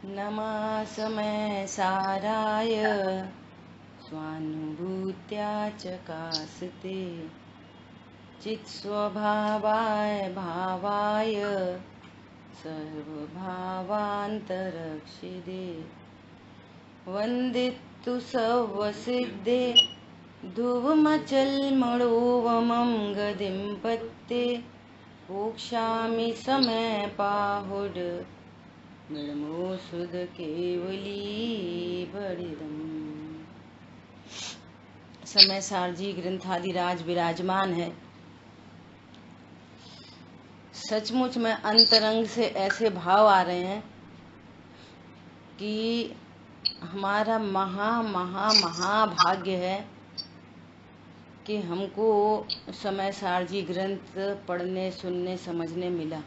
नमासमय साराय स्वानुभूत्या चकासते चित्स्वभावाय भावाय सर्वभावान्तरक्षिदे वन्दितु सवसिद्धे धुवमचलमणोवमं गदिं पत्ते मोक्षामि समय पाहुड निर्मोसुद केवली बड़िदम। समय सारजी ग्रंथादिराज विराजमान है। सचमुच में अंतरंग से ऐसे भाव आ रहे हैं कि हमारा महाभाग्य है कि हमको समय सारजी ग्रंथ पढ़ने सुनने समझने मिला।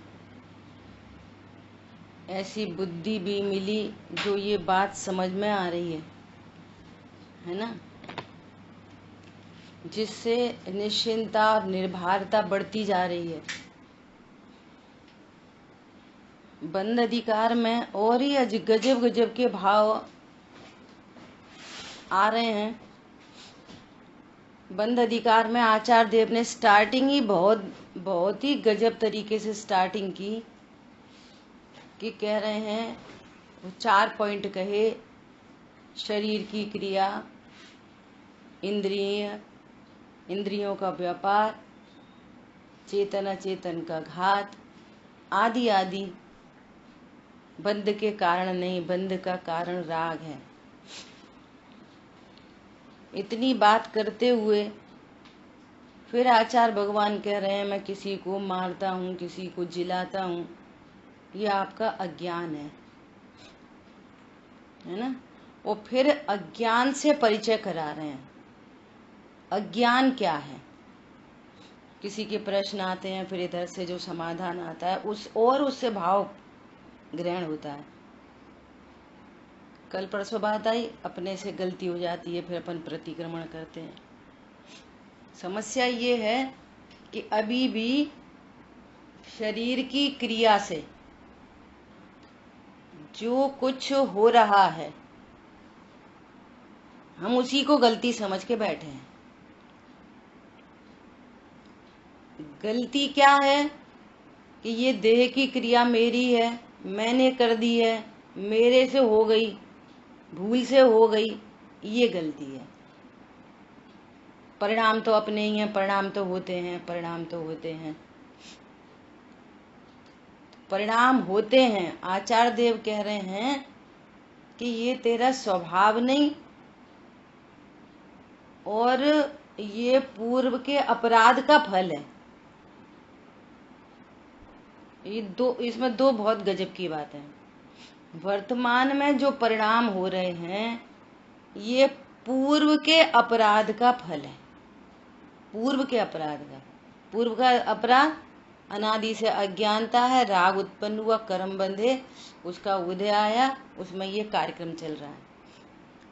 ऐसी बुद्धि भी मिली जो ये बात समझ में आ रही है ना, जिससे निश्चिंता और निर्भरता बढ़ती जा रही है। बंद अधिकार में और ही गजब गजब के भाव आ रहे हैं। बंद अधिकार में आचार्य देव ने स्टार्टिंग ही बहुत ही गजब तरीके से स्टार्टिंग की कि कह रहे हैं, 4 पॉइंट कहे। शरीर की क्रिया, इंद्रियों का व्यापार, चेतन अचेतन का घात आदि आदि। बंध के कारण नहीं, बंध का कारण राग है। इतनी बात करते हुए फिर आचार्य भगवान कह रहे हैं, मैं किसी को मारता हूँ, किसी को जिलाता हूँ, ये आपका अज्ञान है ना। वो फिर अज्ञान से परिचय करा रहे हैं। अज्ञान क्या है? किसी के प्रश्न आते हैं, फिर इधर से जो समाधान आता है उससे भाव ग्रहण होता है। कल परसों बात आई, अपने से गलती हो जाती है, फिर अपन प्रतिक्रमण करते हैं। समस्या ये है कि अभी भी शरीर की क्रिया से जो कुछ हो रहा है, हम उसी को गलती समझ के बैठे हैं। गलती क्या है कि ये देह की क्रिया मेरी है, मैंने कर दी है, मेरे से हो गई, भूल से हो गई, ये गलती है। परिणाम तो अपने ही हैं, परिणाम तो होते हैं, परिणाम तो होते हैं, परिणाम होते हैं। आचार्य देव कह रहे हैं कि ये तेरा स्वभाव नहीं, और ये पूर्व के अपराध का फल है। इसमें दो बहुत गजब की बात है। वर्तमान में जो परिणाम हो रहे हैं, ये पूर्व के अपराध का फल है। पूर्व के अपराध का, पूर्व का अपराध अनादि से अज्ञानता है, राग उत्पन्न हुआ, कर्म बंधे, उसका उदय आया, उसमें ये कार्यक्रम चल रहा है।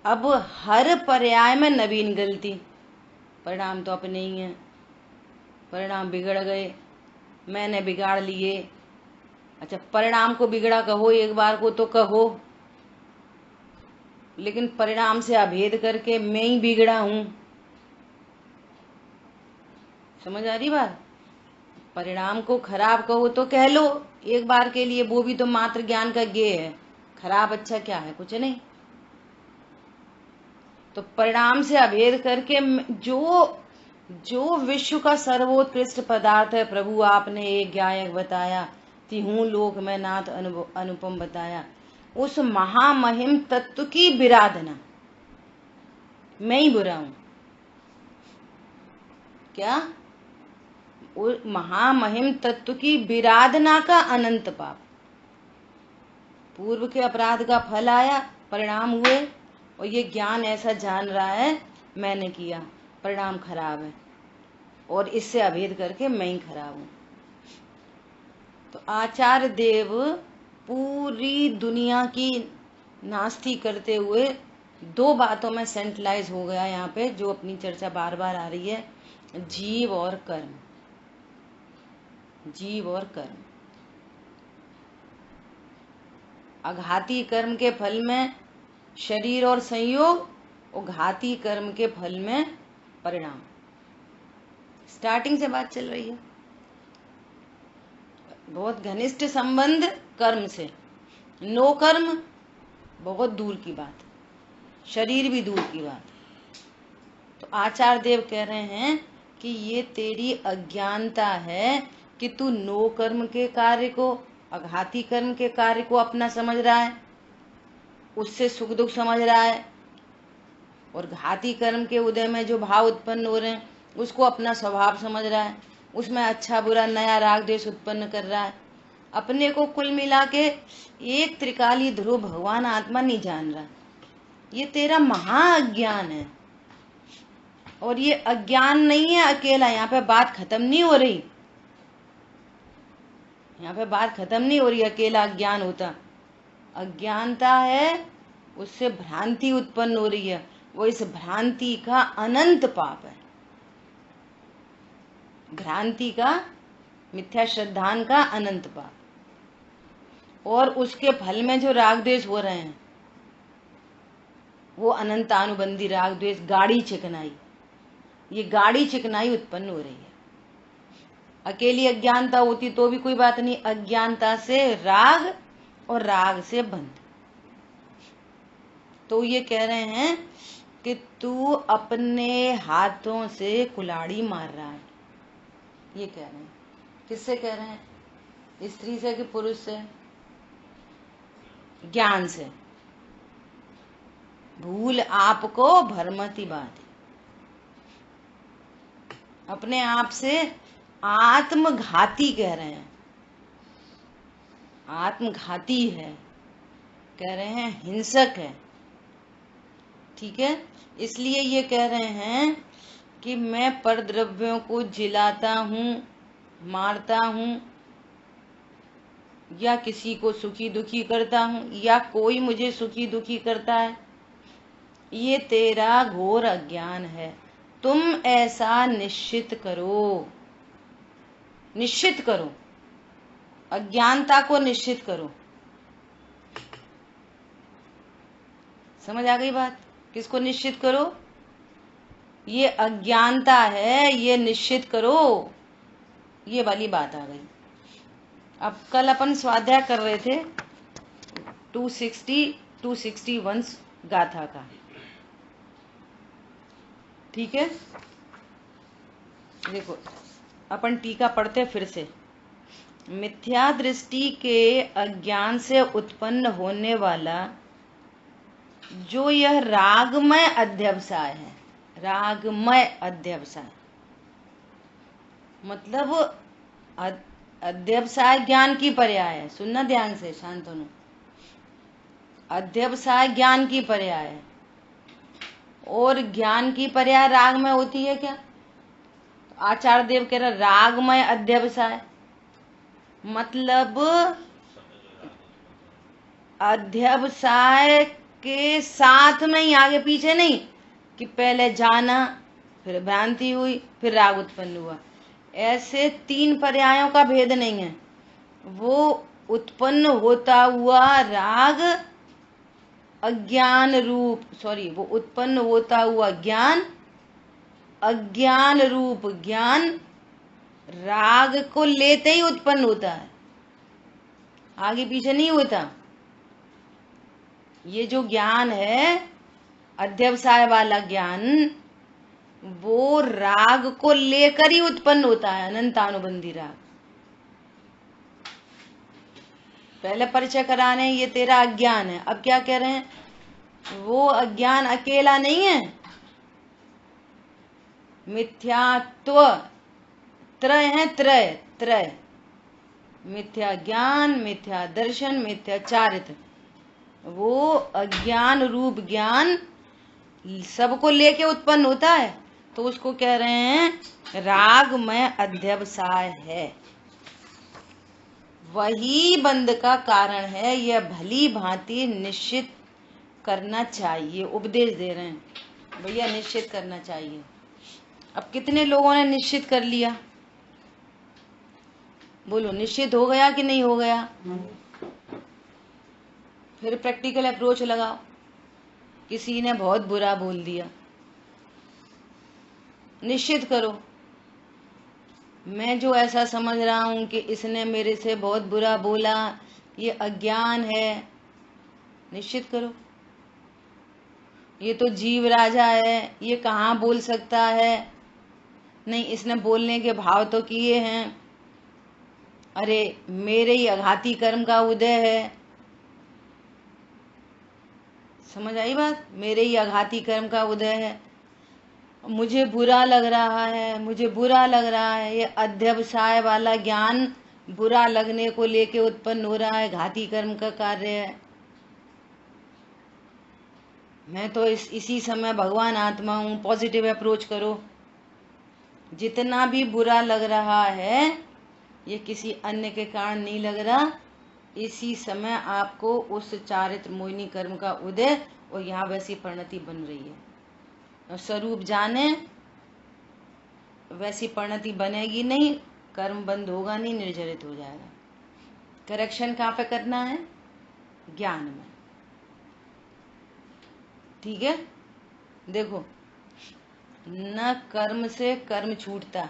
अब हर पर्याय में नवीन गलती, परिणाम तो अपने ही हैं, परिणाम बिगड़ गए, मैंने बिगाड़ लिए। अच्छा, परिणाम को बिगड़ा कहो एक बार को तो कहो, लेकिन परिणाम से अभेद करके मैं ही बिगड़ा हूं, समझ आ रही बात? परिणाम को खराब कहो तो कह लो एक बार के लिए, वो भी तो मात्र ज्ञान का ज्ञेय है। खराब अच्छा क्या है? कुछ नहीं। तो परिणाम से अभेद करके जो विश्व का सर्वोत्कृष्ट पदार्थ है, प्रभु आपने एक गायक बताया, तिहूं लोक में नाथ अनुपम बताया, उस महामहिम तत्व की विराधना, मैं ही बुरा हूं क्या? महामहिम तत्व की विराधना का अनंत पाप, पूर्व के अपराध का फल आया, परिणाम हुए, और ये ज्ञान ऐसा जान रहा है मैंने किया, परिणाम खराब है, और इससे अभेद करके मैं ही खराब हूं। तो आचार्य देव पूरी दुनिया की नास्ती करते हुए 2 बातों में सेंट्रलाइज हो गया यहाँ पे, जो अपनी चर्चा बार बार आ रही है, जीव और कर्म। जीव और कर्म, अघाती कर्म के फल में शरीर और संयोग, और घाती कर्म के फल में परिणाम। स्टार्टिंग से बात चल रही है। बहुत घनिष्ठ संबंध कर्म से, नो कर्म बहुत दूर की बात, शरीर भी दूर की बात। तो आचार्य देव कह रहे हैं कि ये तेरी अज्ञानता है कि तू नो कर्म के कार्य को, अघाती कर्म के कार्य को अपना समझ रहा है, उससे सुख दुख समझ रहा है, और घाती कर्म के उदय में जो भाव उत्पन्न हो रहे हैं उसको अपना स्वभाव समझ रहा है, उसमें अच्छा बुरा नया राग द्वेष उत्पन्न कर रहा है। अपने को कुल मिला के एक त्रिकाली ध्रुव भगवान आत्मा नहीं जान रहा। ये तेरा महा अज्ञान है। और ये अज्ञान नहीं है अकेला, यहाँ पे बात खत्म नहीं हो रही, यहाँ पे बात खत्म नहीं हो रही अकेला अज्ञान होता। अज्ञानता है, उससे भ्रांति उत्पन्न हो रही है, वो इस भ्रांति का अनंत पाप है। भ्रांति का, मिथ्या श्रद्धान का अनंत पाप। और उसके फल में जो राग द्वेष हो रहे हैं वो अनंत अनुबंधी राग द्वेष, गाढ़ी चिकनाई, ये गाढ़ी चिकनाई उत्पन्न हो रही है। अकेली अज्ञानता होती तो भी कोई बात नहीं, अज्ञानता से राग और राग से बंध। तो ये कह रहे हैं कि तू अपने हाथों से कुल्हाड़ी मार रहा है। ये कह रहे हैं। किससे कह रहे हैं? स्त्री से कि पुरुष से? ज्ञान से। भूल आपको भरमती बात, अपने आप से आत्मघाती कह रहे हैं, आत्मघाती है, कह रहे हैं हिंसक है। ठीक है, इसलिए ये कह रहे हैं कि मैं परद्रव्यों को जिलाता हूँ, मारता हूँ, या किसी को सुखी दुखी करता हूँ, या कोई मुझे सुखी दुखी करता है, ये तेरा घोर अज्ञान है। तुम ऐसा निश्चित करो, निश्चित करो, अज्ञानता को निश्चित करो। समझ आ गई बात? किसको निश्चित करो? ये अज्ञानता है, ये निश्चित करो, ये वाली बात आ गई। अब कल अपन स्वाध्याय कर रहे थे 261 गाथा का। ठीक है, देखो अपन टीका पढ़ते फिर से। मिथ्या दृष्टि के अज्ञान से उत्पन्न होने वाला जो यह रागमय अध्यवसाय है, रागमय अध्यवसाय मतलब अध्यवसाय ज्ञान की पर्याय है। सुनना ध्यान से, शांतनु। अध्यवसाय ज्ञान की पर्याय है, और ज्ञान की पर्याय राग में होती है क्या? तो आचार्य देव कह रहे रागमय अध्यवसाय मतलब अध्यवसाय के साथ में ही, आगे पीछे नहीं कि पहले जाना फिर भ्रांति हुई फिर राग उत्पन्न हुआ। ऐसे तीन पर्यायों का भेद नहीं है। वो उत्पन्न होता हुआ राग अज्ञान रूप, वो उत्पन्न होता हुआ ज्ञान, अज्ञान रूप ज्ञान राग को लेते ही उत्पन्न होता है, आगे पीछे नहीं होता। ये जो ज्ञान है अध्यवसाय वाला ज्ञान, वो राग को लेकर ही उत्पन्न होता है, अनंतानुबंधी राग। पहले परिचय कराने ये तेरा अज्ञान है। अब क्या कह रहे हैं? वो अज्ञान अकेला नहीं है, मिथ्यात्व त्रय है, त्रय त्रय, मिथ्या ज्ञान, मिथ्या दर्शन, मिथ्या चारित्र। वो अज्ञान रूप ज्ञान सबको लेके उत्पन्न होता है, तो उसको कह रहे हैं रागमय अध्यवसाय है। वही बंध का कारण है, यह भली भांति निश्चित करना चाहिए। उपदेश दे रहे हैं, भैया निश्चित करना चाहिए। अब कितने लोगों ने निश्चित कर लिया? बोलो, निश्चित हो गया कि नहीं हो गया? फिर प्रैक्टिकल अप्रोच लगाओ। किसी ने बहुत बुरा बोल दिया, निश्चित करो मैं जो ऐसा समझ रहा हूं कि इसने मेरे से बहुत बुरा बोला, ये अज्ञान है। निश्चित करो ये तो जीव राजा है, ये कहाँ बोल सकता है, नहीं इसने बोलने के भाव तो किए हैं, अरे मेरे ही आघाती कर्म का उदय है। समझ आई बात? मेरे ही आघाती कर्म का उदय है, मुझे बुरा लग रहा है, मुझे बुरा लग रहा है। ये अध्यवसाय वाला ज्ञान बुरा लगने को लेके उत्पन्न हो रहा है, घाती कर्म का कार्य है। मैं तो इसी समय भगवान आत्मा हूँ। पॉजिटिव अप्रोच करो। जितना भी बुरा लग रहा है ये किसी अन्य के कारण नहीं लग रहा, इसी समय आपको उस चारित्र मोहिनी कर्म का उदय और यहाँ वैसी परिणति बन रही है। और स्वरूप जाने वैसी परिणति बनेगी नहीं, कर्म बंद होगा नहीं, निर्जरित हो जाएगा। करेक्शन कहाँ पे करना है? ज्ञान में। ठीक है, देखो न कर्म से कर्म छूटता,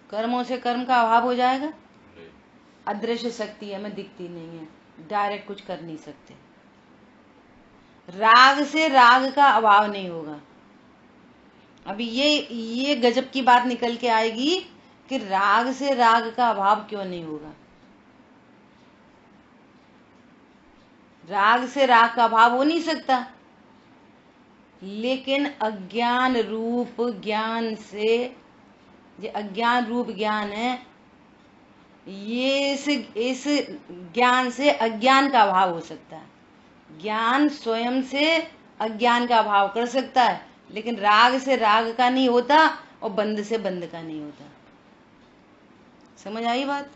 कर्मों से कर्म का अभाव हो जाएगा। अदृश्य शक्ति हमें दिखती नहीं है, डायरेक्ट कुछ कर नहीं सकते। राग से राग का अभाव नहीं होगा। अभी ये गजब की बात निकल के आएगी कि राग से राग का अभाव क्यों नहीं होगा। राग से राग का अभाव हो नहीं सकता, लेकिन अज्ञान रूप ज्ञान से, जो अज्ञान रूप ज्ञान है, ये इस ज्ञान से अज्ञान का अभाव हो सकता है। ज्ञान स्वयं से अज्ञान का अभाव कर सकता है, लेकिन राग से राग का नहीं होता और बंध से बंध का नहीं होता। समझ आई बात?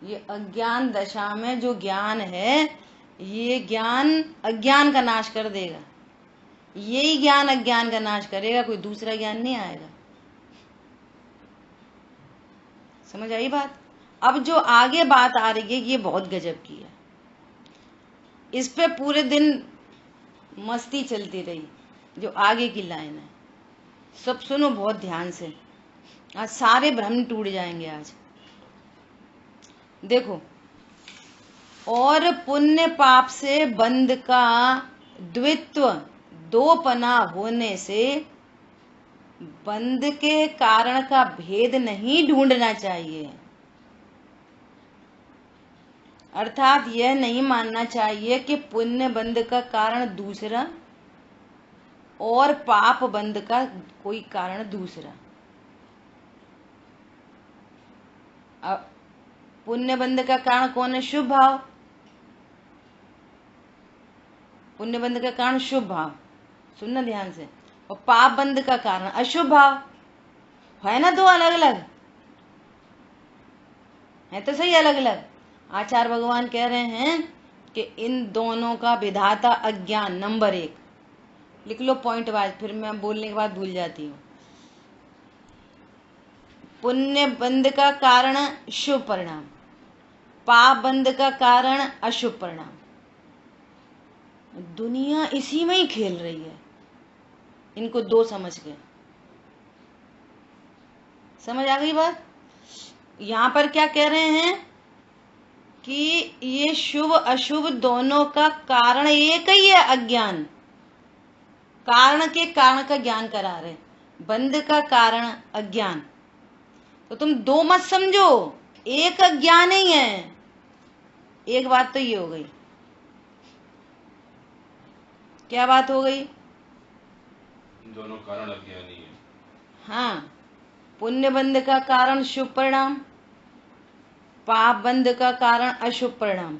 ये अज्ञान दशा में जो ज्ञान है, ये ज्ञान अज्ञान का नाश कर देगा। यही ज्ञान अज्ञान का नाश करेगा, कोई दूसरा ज्ञान नहीं आएगा। समझ आई बात? अब जो आगे बात आ रही है ये बहुत गजब की है। इस पे पूरे दिन मस्ती चलती रही। जो आगे की लाइन है सब सुनो बहुत ध्यान से, आज सारे भ्रम टूट जाएंगे। आज देखो, और पुण्य पाप से बंध का द्वित्व दोपना होने से बंध के कारण का भेद नहीं ढूंढना चाहिए। अर्थात यह नहीं मानना चाहिए कि पुण्य बंध का कारण दूसरा और पाप बंध का कोई कारण दूसरा। अब पुण्य बंध का कारण कौन है? शुभ भाव। पुण्य बंध का कारण शुभ भाव, सुनना ध्यान से। और पाप बंध का कारण अशुभ भाव। है ना, दो अलग अलग है तो सही, अलग अलग। आचार्य भगवान कह रहे हैं कि इन दोनों का विधाता अज्ञान। नंबर 1 लिख लो पॉइंट वाइज, फिर मैं बोलने के बाद भूल जाती हूँ। पुण्य बंध का कारण शुभ परिणाम, पाप बंध का कारण अशुभ परिणाम। दुनिया इसी में ही खेल रही है। इनको दो समझ गए। समझ आ गई बात? यहां पर क्या कह रहे हैं कि ये शुभ अशुभ दोनों का कारण एक ही है, अज्ञान। कारण के कारण का ज्ञान करा रहे, बंध का कारण अज्ञान। तो तुम दो मत समझो, एक अज्ञान ही है। एक बात तो ये हो गई। क्या बात हो गई? दोनों कारण अज्ञानी है। हाँ, पुण्य बंध का कारण शुभ परिणाम, पाप बंध का कारण अशुभ परिणाम।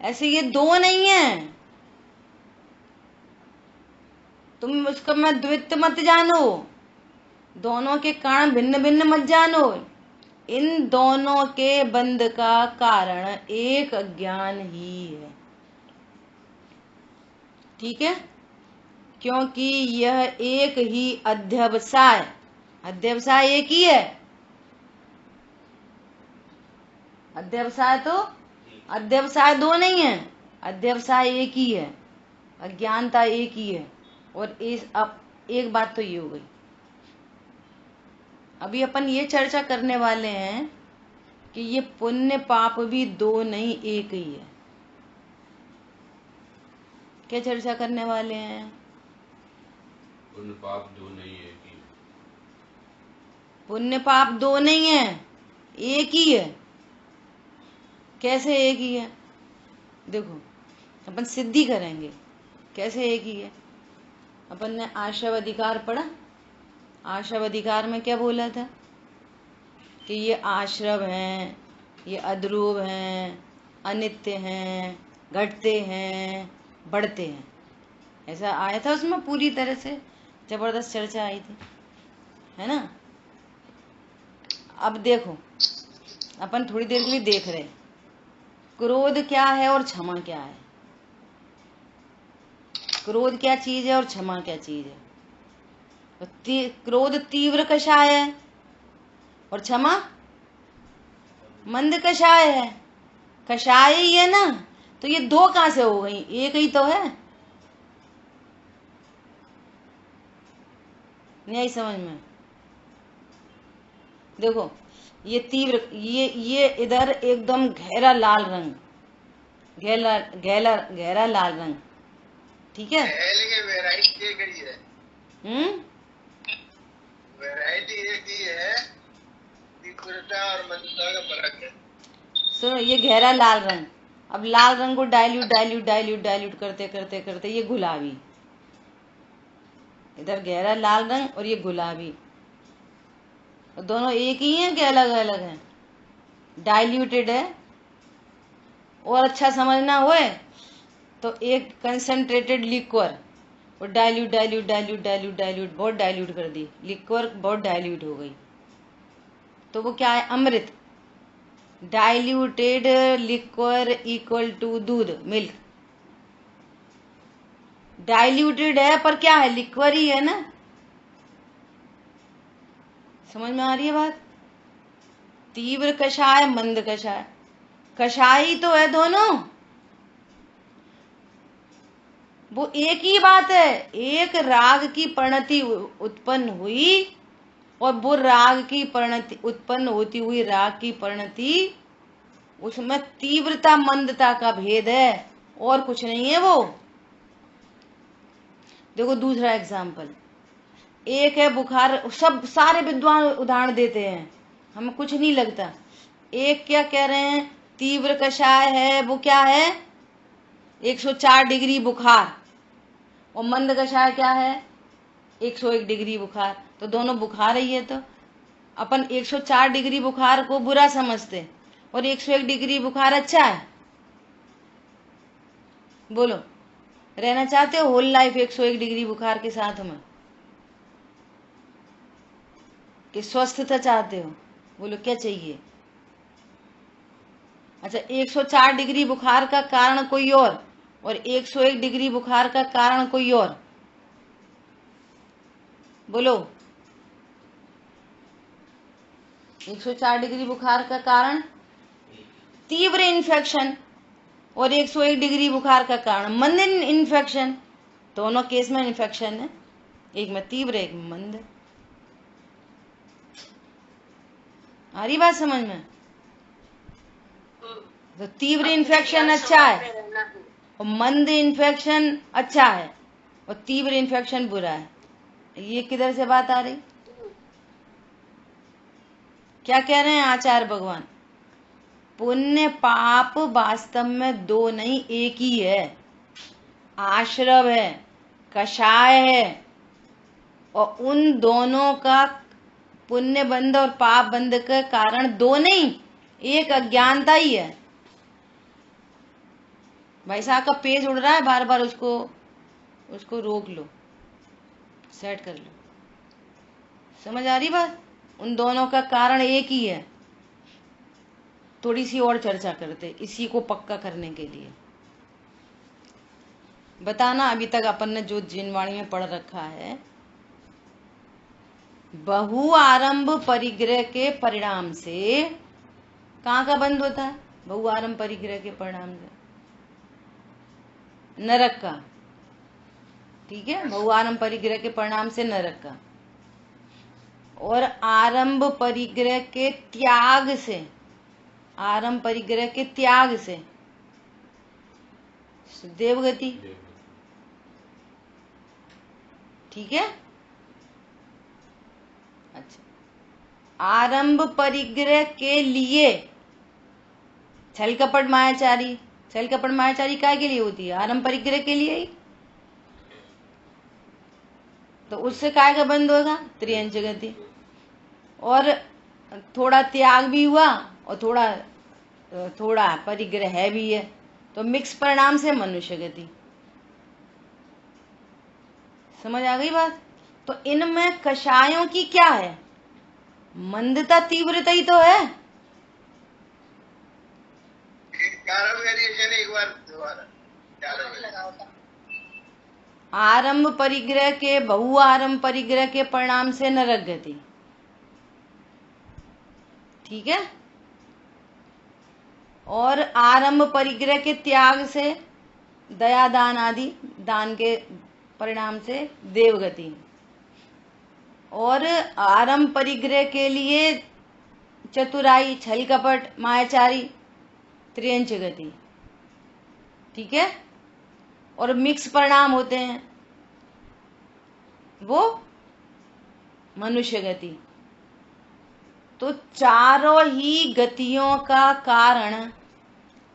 ऐसे ये दो नहीं है। तुम उसका मैं द्वित्व मत जानो, दोनों के कारण भिन्न भिन्न मत जानो। इन दोनों के बंध का कारण एक अज्ञान ही है। ठीक है? क्योंकि यह एक ही अध्यवसाय, अध्यवसाय एक ही है। अध्यवसाय तो अध्यवसाय दो नहीं है। अध्यवसाय एक ही है, अज्ञानता एक ही है। और अब एक बात तो ये हो गई, अभी अपन ये चर्चा करने वाले हैं कि ये पुण्य पाप भी दो नहीं एक ही है। क्या चर्चा करने वाले हैं? पुण्य पाप दो नहीं है कि पुण्य पाप दो नहीं है, एक ही है। कैसे एक ही है? देखो, अपन सिद्धि करेंगे। कैसे एक ही है? अपन ने आश्रव अधिकार पढ़ा। आश्रव अधिकार में क्या बोला था कि ये आश्रव हैं, ये अद्रूप हैं, अनित्य हैं, घटते हैं, बढ़ते हैं। ऐसा आया था उसमें, पूरी तरह से जबरदस्त चर्चा आई थी, है ना। अब देखो, अपन थोड़ी देर के लिए देख रहे, क्रोध क्या है और क्षमा क्या है। क्रोध क्या चीज है और क्षमा क्या चीज है? क्रोध तीव्र कषाय है और क्षमा मंद कषाय है। कषाय ही है ना, तो ये दो कहां से हो गई? एक ही तो है। नहीं आई समझ में? देखो, ये तीव्र, ये इधर एकदम गहरा लाल रंग, गहरा गहरा गहरा लाल रंग, ठीक है। वैरायटी एक ही है। वैरायटी एक ही है, तीव्रता और मंदता का फर्क है। सुनो, ये गहरा लाल रंग, अब लाल रंग को डाइल्यूट डाइल्यूट डाइल्यूट डाइल्यूट करते करते करते ये गुलाबी, इधर गहरा लाल रंग और ये गुलाबी, दोनों एक ही हैं कि अलग अलग हैं? डाइल्यूटेड है। और अच्छा समझना हुए तो एक कंसंट्रेटेड लिक्वर और dilute dilute dilute dilute dilute बहुत डाइल्यूट कर दी, लिक्वर बहुत डाइल्यूट हो गई, तो वो क्या है? अमृत। डाइल्यूटेड लिक्वर इक्वल टू दूध, मिल्क। डाइल्यूटेड है पर क्या है? लिक्वर ही है ना। समझ में आ रही है बात? तीव्र कषाय, मंद कषाय, कषाय ही तो है दोनों, वो एक ही बात है। एक राग की परिणति उत्पन्न हुई और वो राग की परिणति उत्पन्न होती हुई राग की परिणति, उसमें तीव्रता मंदता का भेद है और कुछ नहीं है वो। देखो दूसरा एग्जाम्पल, एक है बुखार, सब सारे विद्वान उदाहरण देते हैं, हमें कुछ नहीं लगता। एक क्या कह रहे हैं? तीव्र कषाय है, वो क्या है? 104 डिग्री बुखार। और मंद कषाय क्या है? 101 डिग्री बुखार। तो दोनों बुखार ही है। तो अपन 104 डिग्री बुखार को बुरा समझते और 101 डिग्री बुखार अच्छा है। बोलो, रहना चाहते हो होल लाइफ 101 डिग्री बुखार के साथ में कि स्वस्थता चाहते हो? बोलो क्या चाहिए? अच्छा, 104 डिग्री बुखार का कारण कोई और 101 डिग्री बुखार का कारण कोई और। बोलो, 104 डिग्री बुखार का कारण तीव्र इन्फेक्शन और 101 डिग्री बुखार का कारण मंद इन्फेक्शन। दोनों केस में इन्फेक्शन है, एक में तीव्र एक में मंद। आ रही बात समझ में? तो तीव्र इन्फेक्शन अच्छा है और मंद इन्फेक्शन अच्छा है और तीव्र इन्फेक्शन बुरा है। ये किधर से बात आ रही? क्या कह रहे हैं आचार्य भगवान? पुण्य पाप वास्तव में दो नहीं एक ही है। आश्रव है, कषाय है, और उन दोनों का पुण्य बंध और पाप बंध का कारण दो नहीं, एक अज्ञानता ही है। भाई साहब का पेज उड़ रहा है बार बार, उसको रोक लो, सेट कर लो। समझ आ रही बात? उन दोनों का कारण एक ही है। थोड़ी सी और चर्चा करते इसी को पक्का करने के लिए। बताना अभी तक अपन ने जो जिनवाणी में पढ़ रखा है, बहु आरंभ परिग्रह के परिणाम से कहाँ का बंद होता है? बहु आरंभ परिग्रह के परिणाम से नरक का, ठीक है, बहुआरंभ परिग्रह के परिणाम से नरक का, और आरंभ परिग्रह के त्याग से, आरंभ परिग्रह के त्याग से देवगति, ठीक है। अच्छा, आरंभ परिग्रह के लिए छल कपट मायाचारी, छल कपट मायाचारी काय के लिए होती है? आरंभ परिग्रह के लिए ही। तो उससे काय का बंद होगा? त्रियंच गति। और थोड़ा त्याग भी हुआ और थोड़ा परिग्रह है भी है, तो मिक्स परिणाम से मनुष्य गति। समझ आ गई बात? तो इनमें कषायों की क्या है? मंदता तीव्रता ही तो है। एक बार दोबारा आरंभ परिग्रह के बहुआरंभ परिग्रह के परिणाम से नरक गति, ठीक है, और आरंभ परिग्रह के त्याग से दया दान आदि दान के परिणाम से देवगति, और आरंभ परिग्रह के लिए चतुराई छल कपट मायाचारी त्रियंच गति, ठीक है, और मिक्स परिणाम होते हैं वो मनुष्य गति। तो चारों ही गतियों का कारण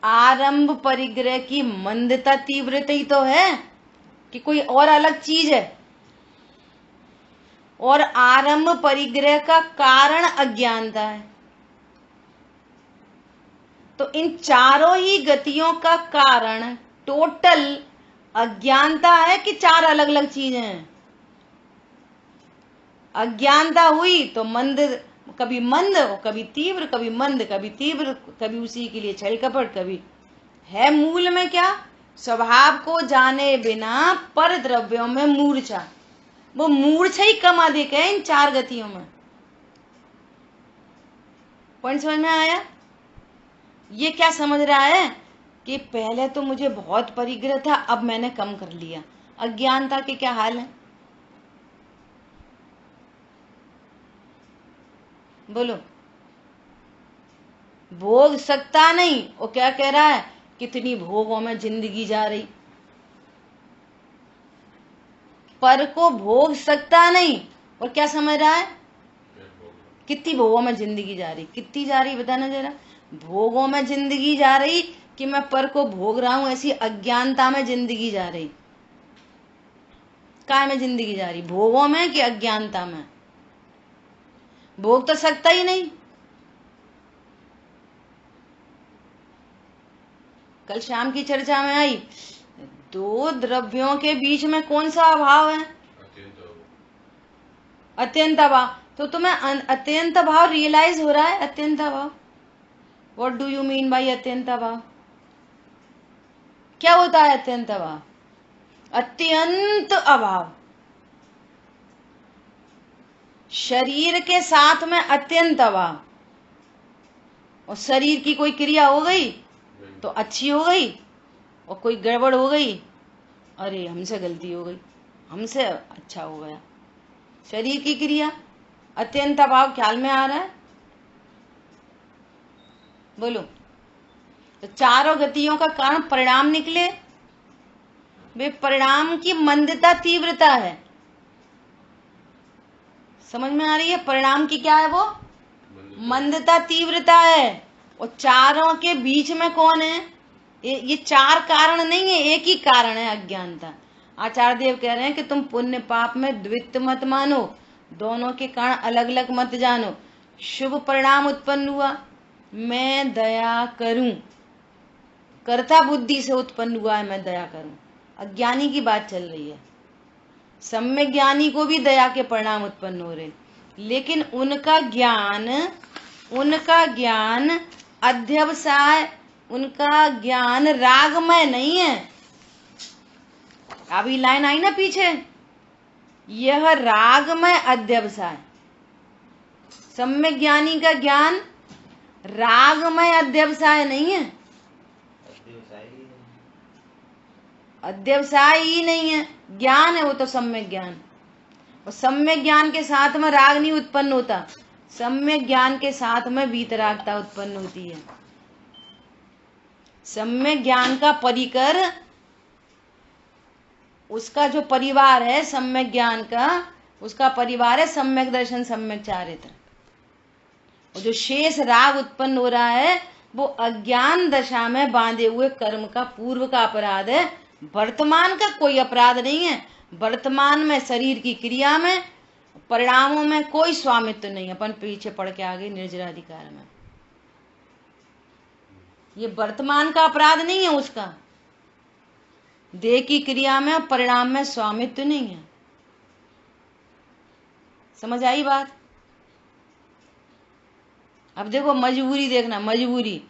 आरंभ परिग्रह की मंदता तीव्रता ही तो है, कि कोई और अलग चीज है? और आरंभ परिग्रह का कारण अज्ञानता है। तो इन चारों ही गतियों का कारण टोटल अज्ञानता है कि चार अलग अलग चीजें हैं? अज्ञानता हुई तो मंद, कभी मंद कभी तीव्र, कभी मंद कभी तीव्र, कभी उसी के लिए छल कपट, कभी है मूल में क्या? स्वभाव को जाने बिना पर द्रव्यों में मूर्छा। वो मूर्छा ही कम अधिक है इन चार गतियों में। पॉइंट समझ में आया? ये क्या समझ रहा है कि पहले तो मुझे बहुत परिग्रह था, अब मैंने कम कर लिया। अज्ञानता के क्या हाल है? बोलो। भोग सकता नहीं, वो क्या कह रहा है? कितनी भोगों में जिंदगी जा रही। पर को भोग सकता नहीं, और क्या समझ रहा है? कितनी भोगों में जिंदगी जा रही। कितनी जा रही बताना जरा। भोगों में जिंदगी जा रही कि मैं पर को भोग रहा हूं, ऐसी अज्ञानता में जिंदगी जा रही। काय में जिंदगी जा रही? भोगों में कि अज्ञानता में? भोग तो सकता ही नहीं। कल शाम की चर्चा में आई, दो द्रव्यों के बीच में कौन सा अभाव है? अत्यंत अभाव। तो तुम्हें अत्यंत अभाव रियलाइज हो रहा है? अत्यंत अभाव, what do you mean by अत्यंत अभाव? क्या होता है अत्यंत अभाव? अत्यंत अभाव शरीर के साथ में अत्यंत अभाव, और शरीर की कोई क्रिया हो गई तो अच्छी हो गई, और कोई गड़बड़ हो गई, अरे हमसे गलती हो गई, हमसे अच्छा हो गया। शरीर की क्रिया, अत्यंत अभाव ख्याल में आ रहा है? बोलो। तो चारों गतियों का कारण परिणाम निकले। वे परिणाम की मंदता तीव्रता है। समझ में आ रही है? परिणाम की क्या है वो? मंदता तीव्रता है। और चारों के बीच में कौन है? ये चार कारण नहीं है, एक ही कारण है, अज्ञानता। आचार्य देव कह रहे हैं कि तुम पुण्य पाप में द्वित्व मत मानो, दोनों के कारण अलग अलग मत जानो। शुभ परिणाम उत्पन्न हुआ, मैं दया करूं, कर्ता बुद्धि से उत्पन्न हुआ है, मैं दया करूं। अज्ञानी की बात चल रही है। सम्यक ज्ञानी को भी दया के परिणाम उत्पन्न हो रहे, लेकिन उनका ज्ञान अध्यवसाय, उनका ज्ञान रागमय नहीं है। अभी लाइन आई ना पीछे, यह रागमय अध्यवसाय। सम्यक ज्ञानी का ज्ञान रागमय अध्यवसाय नहीं है। अध्यवसाय ही नहीं है, ज्ञान है वो तो सम्यक ज्ञान। और सम्यक ज्ञान के साथ में राग नहीं उत्पन्न होता, सम्यक ज्ञान के साथ में वीतरागता उत्पन्न होती है। सम्यक ज्ञान का परिकर, उसका जो परिवार है सम्यक ज्ञान का, उसका परिवार है सम्यक दर्शन सम्यक चारित्र। और जो शेष राग उत्पन्न हो रहा है वो अज्ञान दशा में बांधे हुए कर्म का पूर्व का अपराध है, वर्तमान का कोई अपराध नहीं है। वर्तमान में शरीर की क्रिया में परिणामों में कोई स्वामित्व नहीं, अपन पीछे पड़ के आ गए निर्जराधिकार में। ये वर्तमान का अपराध नहीं है उसका, देह की क्रिया में परिणाम में स्वामित्व नहीं है। समझ आई बात? अब देखो मजबूरी देखना, मजबूरी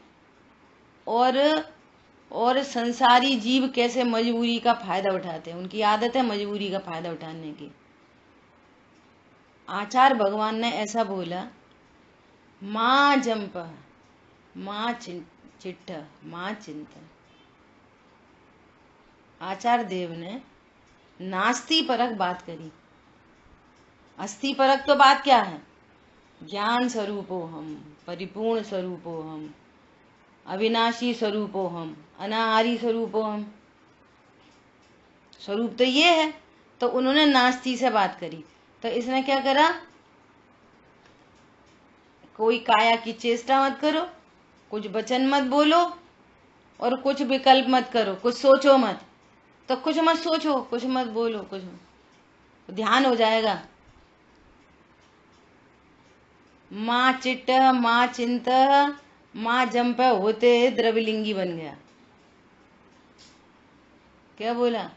और संसारी जीव कैसे मजबूरी का फायदा उठाते हैं। उनकी आदत है मजबूरी का फायदा उठाने की। आचार्य भगवान ने ऐसा बोला, माँ जंप माँ चिट्ठ माँ चिंतन। आचार्य देव ने नास्ति परक बात करी, अस्थि परक तो बात क्या है? ज्ञान स्वरूपो हम, परिपूर्ण स्वरूपो हम, अविनाशी स्वरूपो हम, अनाहारी स्वरूपो हम। स्वरूप तो ये है। तो उन्होंने नास्ति से बात करी, तो इसने क्या करा? कोई काया की चेष्टा मत करो, कुछ वचन मत बोलो और कुछ विकल्प मत करो, कुछ सोचो मत। तो कुछ मत सोचो, कुछ मत बोलो, कुछ मत, ध्यान हो जाएगा। माँ चिट्ट माँ चिंत माँ जंप होते द्रविलिंगी बन गया। क्या बोला?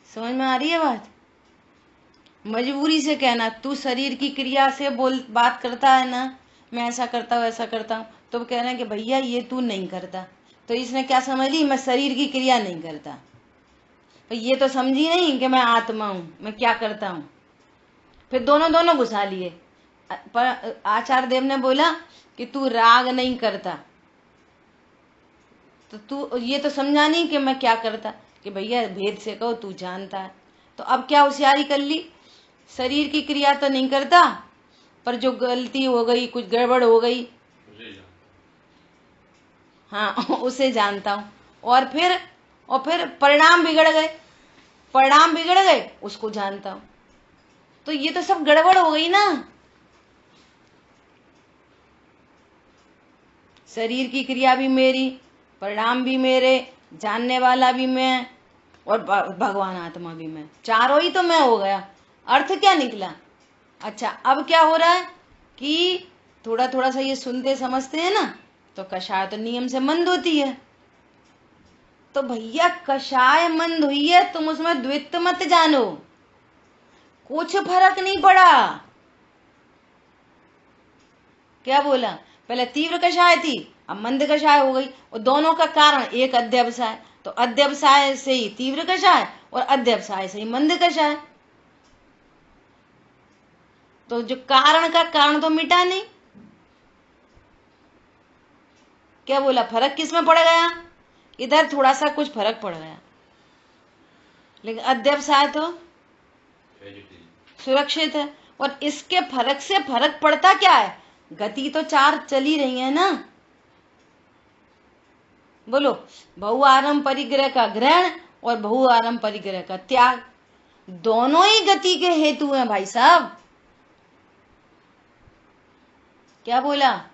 समझ में आ रही है बात? मजबूरी से कहना, तू शरीर की क्रिया से बात करता है ना, मैं ऐसा करता हूँ ऐसा करता हूँ, तो कह रहे हैं कि भैया ये तू नहीं करता। तो इसने क्या समझ ली? मैं शरीर की क्रिया नहीं करता। तो ये तो समझी नहीं कि मैं आत्मा हूँ, मैं क्या करता हूँ। फिर दोनों घुसा लिए। पर आचार्य देव ने बोला कि तू राग नहीं करता, तो तू ये तो समझा नहीं कि मैं क्या करता, कि भैया भेद से कहो तू जानता है। तो अब क्या होशियारी कर ली? शरीर की क्रिया तो नहीं करता, पर जो गलती हो गई, कुछ गड़बड़ हो गई, हाँ उसे जानता हूँ। और फिर परिणाम बिगड़ गए, उसको जानता हूँ। तो ये तो सब गड़बड़ हो गई ना। शरीर की क्रिया भी मेरी, परिणाम भी मेरे, जानने वाला भी मैं, और भगवान आत्मा भी मैं, चारों ही तो मैं हो गया। अर्थ क्या निकला? अच्छा, अब क्या हो रहा है कि थोड़ा थोड़ा सा ये सुनते समझते हैं ना, तो कषाय तो नियम से मंद होती है। तो भैया कषाय मंद हुई है, तुम उसमें द्वित्व मत जानो, कुछ फर्क नहीं पड़ा। क्या बोला? पहले तीव्र कषाय थी, अब मंद कषाय हो गई। और दोनों का कारण एक अध्यवसाय, तो अध्यवसाय से ही तीव्र कषाय और अध्यवसाय से ही मंद कषाय। तो जो कारण का कारण तो मिटा नहीं। क्या बोला? फर्क किसमें पड़ गया? इधर थोड़ा सा कुछ फर्क पड़ गया, लेकिन अध्यवसाय तो सुरक्षित है। और इसके फर्क से फर्क पड़ता क्या है? गति तो चार चली रही है ना। बोलो, बहु आरंभ परिग्रह का ग्रहण और बहु आरंभ परिग्रह का त्याग, दोनों ही गति के हेतु हैं भाई साहब। क्या बोला?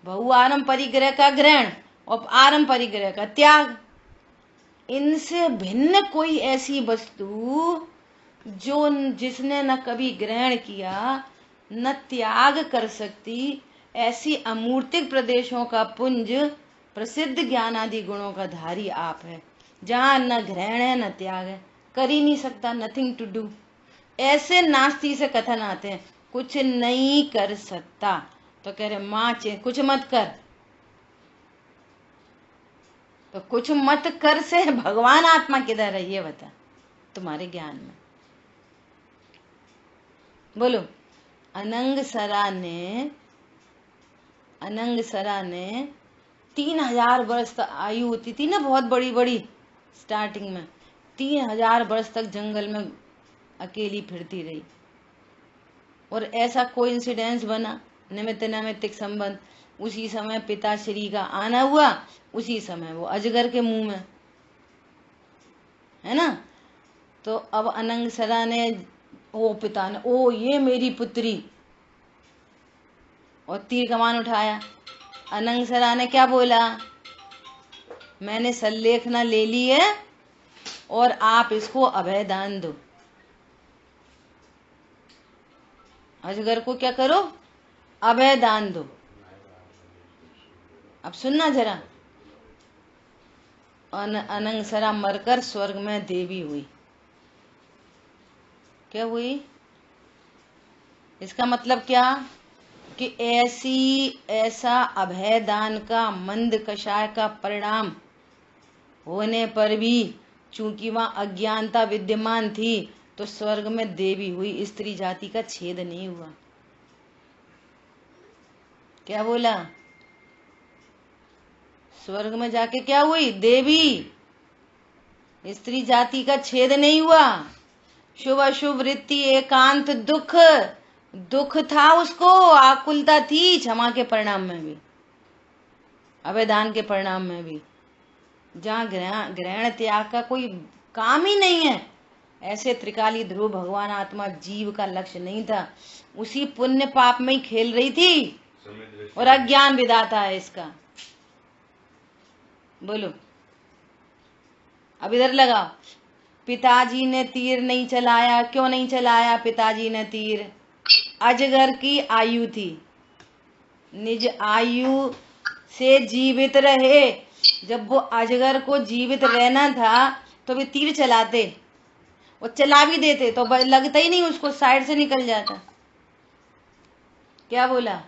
बहु आरंभ परिग्रह का ग्रहण और आरंभ परिग्रह का त्याग। इनसे भिन्न कोई ऐसी वस्तु जो जिसने न कभी ग्रहण किया न त्याग कर सकती, ऐसी अमूर्तिक प्रदेशों का पुंज प्रसिद्ध ज्ञान आदि गुणों का धारी आप है, जहां न ग्रहण है न त्याग है, कर ही नहीं सकता, नथिंग टू डू। ऐसे नास्ती से कथन आते हैं, कुछ नहीं कर सकता। तो कह रहे माँ कुछ मत कर। तो कुछ मत कर से भगवान आत्मा किधर है ये बता तुम्हारे ज्ञान में। बोलो, अनंग सरा ने 3,000 वर्ष तक आयु होती थी ना, बहुत बड़ी बड़ी। स्टार्टिंग में 3,000 वर्ष तक जंगल में अकेली फिरती रही। और ऐसा कोइंसिडेंस बना, निमित्त नैमित्तिक संबंध, उसी समय पिताश्री का आना हुआ, उसी समय वो अजगर के मुंह में, है ना। तो अब अनंगसरा ने, ओ पिता ने, ओ ये मेरी पुत्री, और तीर कमान उठाया। अनंगसरा ने क्या बोला, मैंने सल्लेखना ले ली है और आप इसको अभय दान दो। अजगर को क्या करो, अभय दान दो। अब सुनना जरा, अनंगसरा मरकर स्वर्ग में देवी हुई। क्या हुई, इसका मतलब क्या कि ऐसा अभय दान का मंद कषाय का परिणाम होने पर भी चूंकि वहां अज्ञानता विद्यमान थी तो स्वर्ग में देवी हुई, स्त्री जाति का छेद नहीं हुआ। क्या बोला, स्वर्ग में जाके क्या हुई, देवी, स्त्री जाति का छेद नहीं हुआ। शुभ अशुभ वृत्ति एकांत दुख, दुख था उसको, आकुलता थी, क्षमा के परिणाम में भी, अभयदान के परिणाम में भी। जहाँ ग्रहण त्याग का कोई काम ही नहीं है, ऐसे त्रिकाली ध्रुव भगवान आत्मा जीव का लक्ष्य नहीं था, उसी पुण्य पाप में ही खेल रही थी। और अज्ञान विधाता है इसका। बोलो, अब इधर लगाओ, पिताजी ने तीर नहीं चलाया। क्यों नहीं चलाया पिताजी ने तीर, अजगर की आयु थी, निज आयु से जीवित रहे। जब वो अजगर को जीवित रहना था तो वे तीर चलाते, वो चला भी देते तो लगता ही नहीं उसको, साइड से निकल जाता। क्या बोला,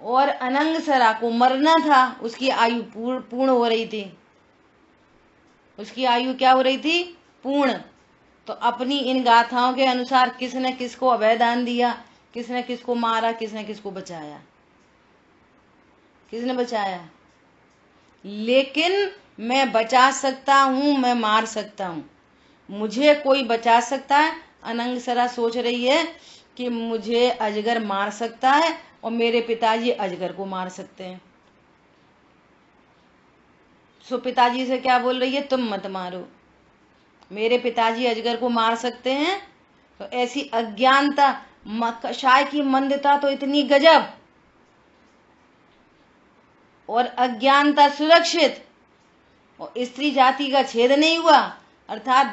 और अनंगसरा को मरना था, उसकी आयु पूर्ण हो रही थी, उसकी आयु क्या हो रही थी, पूर्ण। तो अपनी इन गाथाओं के अनुसार किसने किसको अभयदान दिया, किसने किसको मारा, किसने किसको बचाया, किसने बचाया। लेकिन मैं बचा सकता हूं, मैं मार सकता हूं, मुझे कोई बचा सकता है। अनंगसरा सोच रही है कि मुझे अजगर मार सकता है और मेरे पिताजी अजगर को मार सकते हैं। सो पिताजी से क्या बोल रही है, तुम मत मारो, मेरे पिताजी अजगर को मार सकते हैं। तो ऐसी अज्ञानता, कषाय की मंदता तो इतनी गजब, और अज्ञानता सुरक्षित, और स्त्री जाति का छेद नहीं हुआ, अर्थात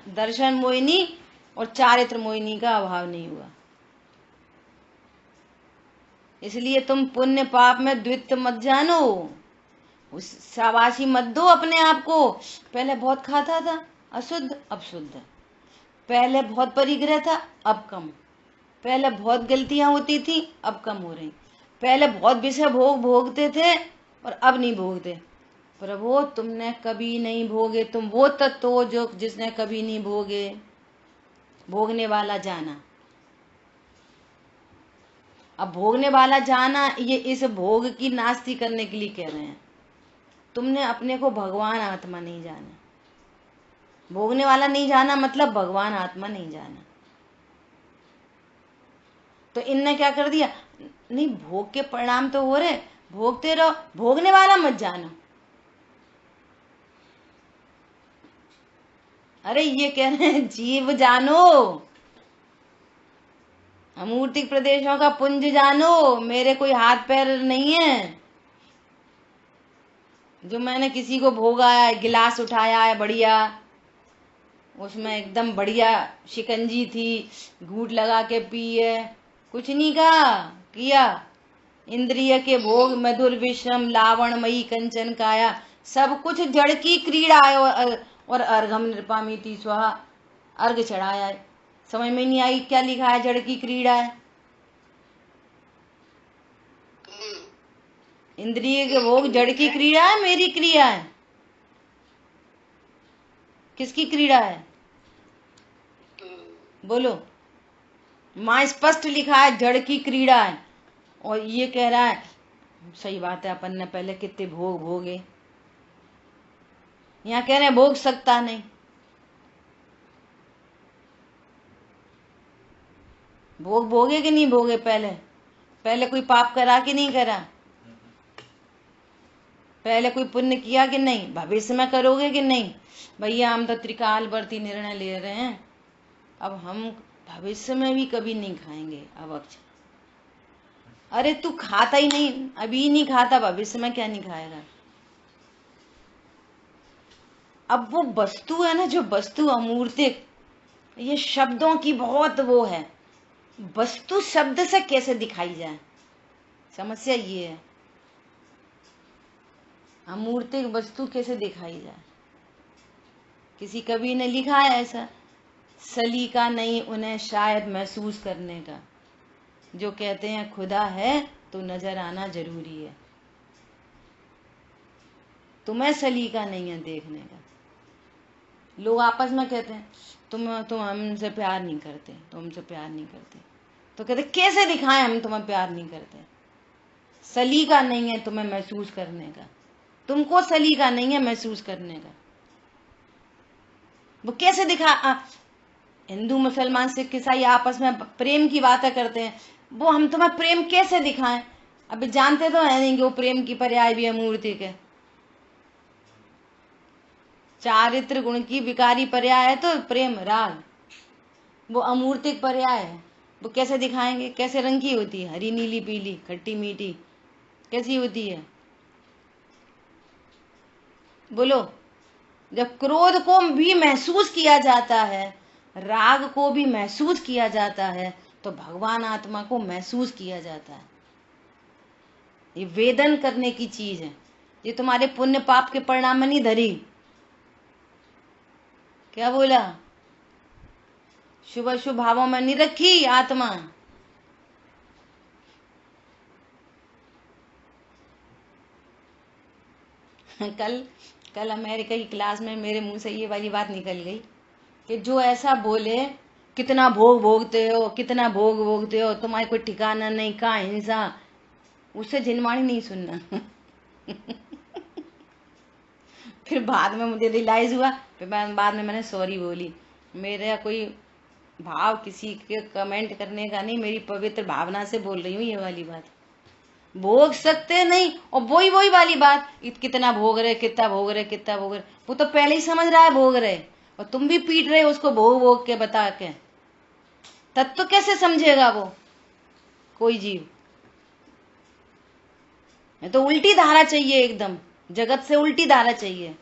दर्शन मोहिनी और चारित्र मोहिनी का अभाव नहीं हुआ। इसलिए तुम पुण्य पाप में द्वित्व मत जानो, उस शाबाशी मत दो अपने आप को। पहले बहुत खाता था अशुद्ध, अब शुद्ध। पहले बहुत परिग्रह था, अब कम। पहले बहुत गलतियां होती थी, अब कम हो रही। पहले बहुत विषय भोगते थे और अब नहीं भोगते। प्रभु तुमने कभी नहीं भोगे, तुम वो तत्व हो जो जिसने कभी नहीं भोगे, भोगने वाला जाना। अब भोगने वाला जाना, ये इस भोग की नास्ती करने के लिए कह रहे हैं। तुमने अपने को भगवान आत्मा नहीं जाना। भोगने वाला नहीं जाना मतलब भगवान आत्मा नहीं जाना। तो इनने क्या कर दिया, नहीं भोग के परिणाम तो हो रहे, भोगते रहो, भोगने वाला मत जाना। अरे ये कह रहे हैं जीव जानो, अमूर्तिक प्रदेशों का पुंज जानो, मेरे कोई हाथ पैर नहीं है जो मैंने किसी को भोगा है। गिलास उठाया है बढ़िया, उसमें एकदम बढ़िया शिकंजी थी, घूंट लगा के पी है, कुछ नहीं किया। इंद्रिय के भोग, मधुर विश्रम, लावणमयी कंचन काया, सब कुछ जड़ की क्रीड़ा है। और अर्घम नृपामिति स्वाहा, अर्घ चढ़ाया है। समझ में नहीं आई क्या लिखा है, जड़ की क्रीड़ा है। इंद्रिय के भोग जड़ की क्रीड़ा है, मेरी क्रिया है, किसकी क्रीड़ा है बोलो। मां स्पष्ट लिखा है जड़ की क्रीड़ा है। और ये कह रहा है सही बात है, अपन ने पहले कितने भोग भोगे। यहाँ कह रहे हैं भोग सकता नहीं। भोग भोगे कि नहीं भोगे? पहले कोई पाप करा कि नहीं करा? पहले कोई पुण्य किया कि नहीं? भविष्य में करोगे कि नहीं? भैया हम तो त्रिकालवर्ती निर्णय ले रहे हैं, अब हम भविष्य में भी कभी नहीं खाएंगे। अब अच्छा, अरे तू खाता ही नहीं, अभी नहीं खाता, भविष्य में क्या नहीं खाएगा? अब वो वस्तु है ना, जो वस्तु अमूर्तिक, ये शब्दों की बहुत वो है। वस्तु शब्द से कैसे दिखाई जाए, समस्या ये है। अमूर्तिक वस्तु कैसे दिखाई जाए? किसी कवि ने लिखा है ऐसा, सलीका नहीं उन्हें शायद महसूस करने का, जो कहते हैं खुदा है तो नजर आना जरूरी है। तुम्हें सलीका नहीं है देखने का। लोग आपस में कहते हैं तुम हमसे प्यार नहीं करते, तुम हमसे प्यार नहीं करते, तो कहते कैसे दिखाएं हम तुम्हें प्यार नहीं करते? सलीका नहीं है तुम्हें महसूस करने का, तुमको सलीका नहीं है महसूस करने का। वो कैसे दिखा? हिंदू मुसलमान सिख ईसाई आपस में प्रेम की बातें करते हैं, वो हम तुम्हें प्रेम कैसे दिखाएं? अभी जानते तो है नहीं कि वो प्रेम की पर्याय भी अमूर्तिक है। चारित्र गुण की विकारी पर्याय है तो प्रेम राग, वो अमूर्तिक पर्याय है। वो कैसे दिखाएंगे? कैसे रंग की होती है? हरी नीली पीली खट्टी मीठी कैसी होती है? बोलो। जब क्रोध को भी महसूस किया जाता है, राग को भी महसूस किया जाता है, तो भगवान आत्मा को महसूस किया जाता है। ये वेदन करने की चीज है। ये तुम्हारे पुण्य पाप के परिणाम में नहीं धरी। क्या बोला? शुभ शुभ भावों में नहीं रखी आत्मा। कल अमेरिका की क्लास में मेरे मुंह से ये वाली बात निकल गई कि जो ऐसा बोले कितना भोग भोगते हो, कितना भोग भोगते हो, तुम्हारे कोई ठिकाना नहीं, कहाँ हिंसा, उससे जिनवाणी नहीं सुनना। फिर बाद में मुझे रियलाइज हुआ, फिर बाद में मैंने सॉरी बोली। मेरा कोई भाव किसी के कमेंट करने का नहीं, मेरी पवित्र भावना से बोल रही हूँ ये वाली बात। भोग सकते नहीं, और वही वाली बात, कितना भोग रहे, कितना भोग रहे, कितना भोग रहे, वो तो पहले ही समझ रहा है भोग रहे, और तुम भी पीट रहे उसको भोग भोग के बता के। तब तो कैसे समझेगा वो कोई जीव? तो उल्टी धारा चाहिए, एकदम जगत से उल्टी धारा चाहिए।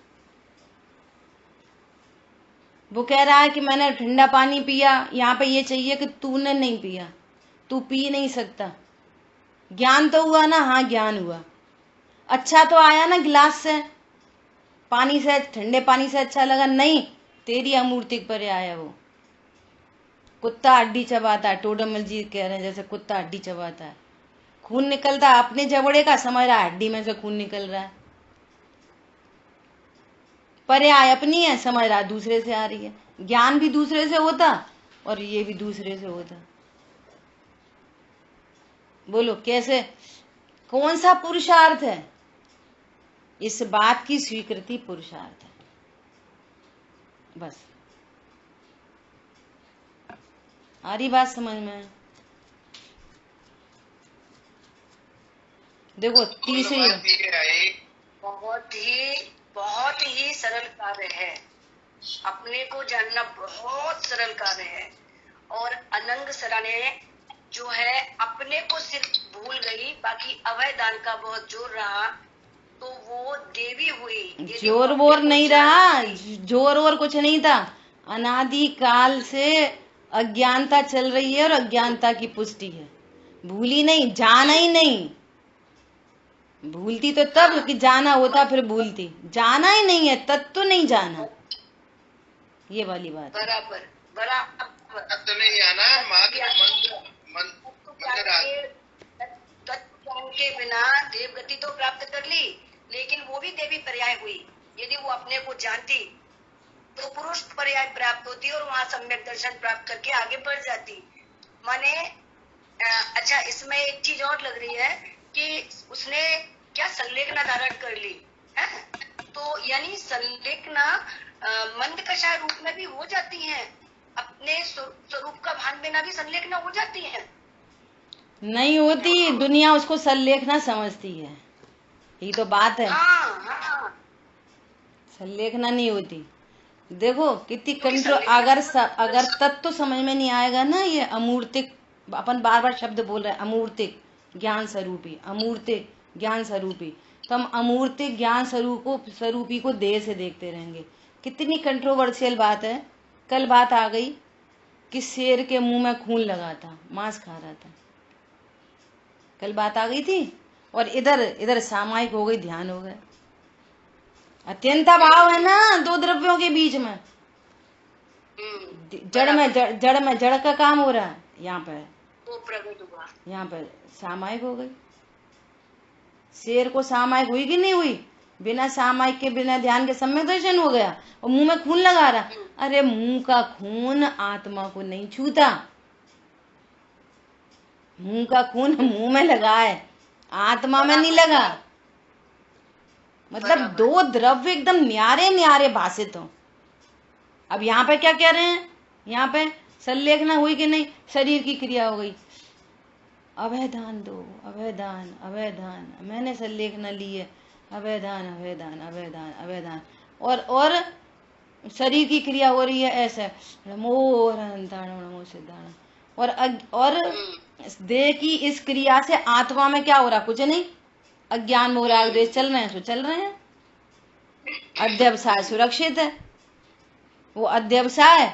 वो कह रहा है कि मैंने ठंडा पानी पिया, यहाँ पे ये चाहिए कि तूने नहीं पिया, तू पी नहीं सकता। ज्ञान तो हुआ ना? हाँ ज्ञान हुआ। अच्छा तो आया ना गिलास से, पानी से, ठंडे पानी से अच्छा लगा? नहीं, तेरी अमूर्तिक पर आया वो। कुत्ता हड्डी चबाता है, टोडरमल जी कह रहे हैं जैसे कुत्ता हड्डी चबाता है, खून निकलता है अपने जबड़े का, समझ रहा है हड्डी में से खून निकल रहा है। पर्याय अपनी है, समझ रहा है दूसरे से आ रही है। ज्ञान भी दूसरे से होता और ये भी दूसरे से होता। बोलो कैसे? कौन सा पुरुषार्थ है? इस बात की स्वीकृति पुरुषार्थ है, बस। आ रही बात समझ में? देखो तीसरी बहुत ही सरल कार्य है। अपने को जानना बहुत सरल कार्य है। और अनंग सराने जो है अपने को सिर्फ भूल गई, बाकी अभय दान का बहुत जोर रहा तो वो देवी हुई। जोर वोर नहीं रहा, जोर वोर कुछ नहीं था। अनादि काल से अज्ञानता चल रही है और अज्ञानता की पुष्टि है। भूली नहीं, जाना ही नहीं। भूलती तो तब कि जाना होता, फिर भूलती। जाना ही नहीं है, तत्व नहीं जाना, ये वाली बात। बराबर बराबर। तत्व नहीं जाना, तत्व ज्ञान के बिना देव गति तो प्राप्त कर ली, लेकिन वो भी देवी पर्याय हुई। यदि वो अपने को जानती तो पुरुष पर्याय प्राप्त होती और वहां सम्यक दर्शन प्राप्त करके आगे बढ़ जाती। माने अच्छा, इसमें एक चीज और लग रही है कि उसने क्या संलेखना धारण कर ली है। तो यानी संलेखना मंद कषाय रूप में भी हो जाती है, अपने स्वरूप का भान बिना भी संलेखना हो जाती है। नहीं होती, दुनिया उसको संलेखना समझती है, यही तो बात है। हाँ हाँ, संलेखना नहीं होती। देखो कितनी क्योंकि कंट्रोल, अगर तत्व समझ में नहीं आएगा ना, ये अमूर्तिक, अपन बार बार शब्द बोल रहे हैं, अमूर्तिक ज्ञान स्वरूपी, अमूर्तिक ज्ञान स्वरूपी, तो हम अमूर्तिक ज्ञान स्वरूपी को देर से देखते रहेंगे। कितनी कंट्रोवर्शियल बात है। कल बात आ गई कि शेर के मुंह में खून लगा था, मांस खा रहा था, कल बात आ गई थी। और इधर इधर सामायिक हो गई, ध्यान हो गए। अत्यंता भाव है ना दो द्रव्यों के बीच में। जड़ में जड़ का काम हो रहा है, यहाँ पे वो प्रकट हुआ, यहाँ पे सामायिक हो गई। शेर को सामायिक हुई कि नहीं हुई? बिना सामायिक के, बिना ध्यान के सम्यक दर्शन हो गया, और मुंह में खून लगा रहा। अरे मुंह का खून आत्मा को नहीं छूता, मुंह का खून मुंह में लगा है, आत्मा में नहीं लगा। मतलब दो द्रव्य एकदम न्यारे न्यारे भाषित हो। अब यहाँ पे क्या कह रहे हैं, यहाँ पे संलेखना हुई कि नहीं, शरीर की क्रिया हो गई, अभयदान दो, अभयदान अभयदान, मैंने संलेखना ली है, अभयदान अभयदान अभयदान अभयदान, और शरीर की क्रिया हो रही है ऐसे, नमो हरहंताणो नमो सिद्धाणो। और देह की इस क्रिया से आत्मा में क्या हो रहा, कुछ नहीं, अज्ञान मोह राग द्वेष चल रहे हैं, सो चल रहे हैं। अध्यवसाय सुरक्षित है, वो अध्यवसाय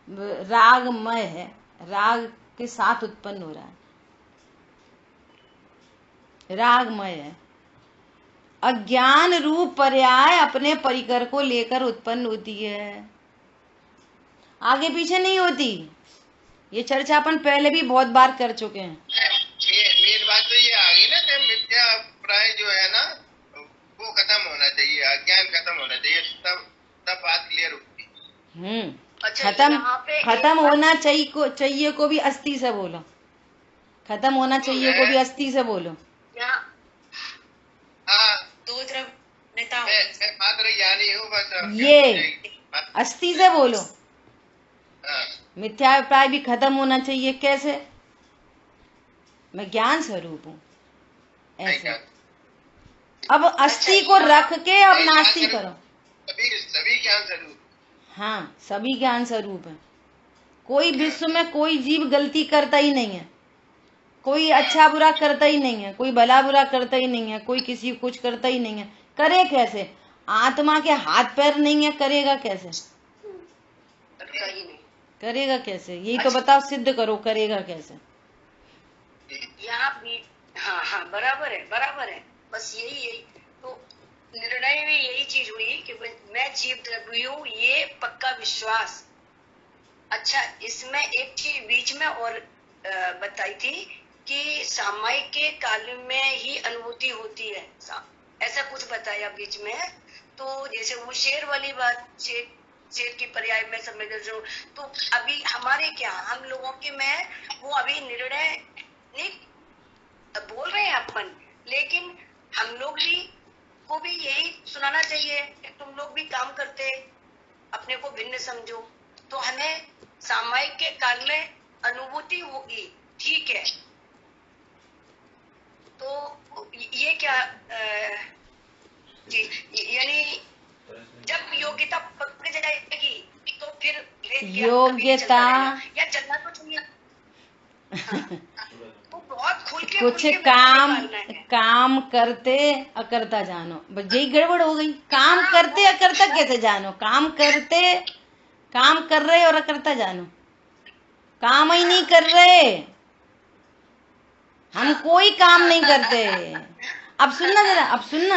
रागमय है, राग के साथ उत्पन्न हो रहा है, रागमय है। अज्ञान रूप पर्याय अपने परिकर को लेकर उत्पन्न होती है, आगे पीछे नहीं होती। ये चर्चा अपन पहले भी बहुत बार कर चुके हैं। मेन बात तो ये आ गई ना कि मिथ्या प्राय जो है ना वो खत्म होना चाहिए, अज्ञान खत्म होना चाहिए, तब बात क्लियर होगी। अच्छा, खत्म होना चाहिए को भी अस्थि से बोलो, खत्म होना चाहिए को भी अस्थि से बोलो। हाँ, दो तरफ नेता मैं मात्र ज्ञानी हूँ बस, ये अस्थि से बोलो। हाँ। मिथ्याभिप्राय भी खत्म होना चाहिए, कैसे? मैं ज्ञान स्वरूप हूँ, ऐसे। अब अस्थि को रख के अब नास्ति करो। सभी ज्ञान स्वरूप, हाँ सभी ज्ञान स्वरूप है। कोई विश्व में कोई जीव गलती करता ही नहीं है, कोई अच्छा बुरा करता ही नहीं है, कोई भला बुरा करता ही नहीं है, कोई किसी को कुछ करता ही नहीं है। करे कैसे? आत्मा के हाथ पैर नहीं है, करेगा कैसे? करेगा कैसे? यही तो बताओ, सिद्ध करो, करेगा कैसे? यहाँ भी हाँ हाँ बराबर है, बराबर है। बस यही तो निर्णय में यही चीज हुई कि मैं जीव द्रव्य हूँ, ये पक्का विश्वास। अच्छा, इसमें एक चीज बीच में और बताई थी कि सामायिक के काल में ही अनुभूति होती है, ऐसा कुछ बताया बीच में। तो जैसे वो शेर वाली बात, शेर की पर्याय में समझ रहे, तो अभी हमारे क्या, हम लोगों के में वो अभी निर्णय नहीं बोल रहे हैं अपन, लेकिन हम लोग भी को भी यही सुनाना चाहिए कि तुम लोग भी काम करते, अपने को भिन्न समझो, तो हमें सामायिक के काल में अनुभूति होगी, ठीक है। तो ये क्या यानी जब योग्यता पक जाएगी तो फिर योग्यता या चलना तो चाहिए। हाँ। तो बहुत खुल के कुछ काम करते अकर्ता जानो, बस यही गड़बड़ हो गई। काम करते अकर्ता कैसे जानो? काम कर रहे और अकर्ता जानो, काम ही नहीं कर रहे, हम कोई काम नहीं करते। अब सुनना जरा, अब सुनना,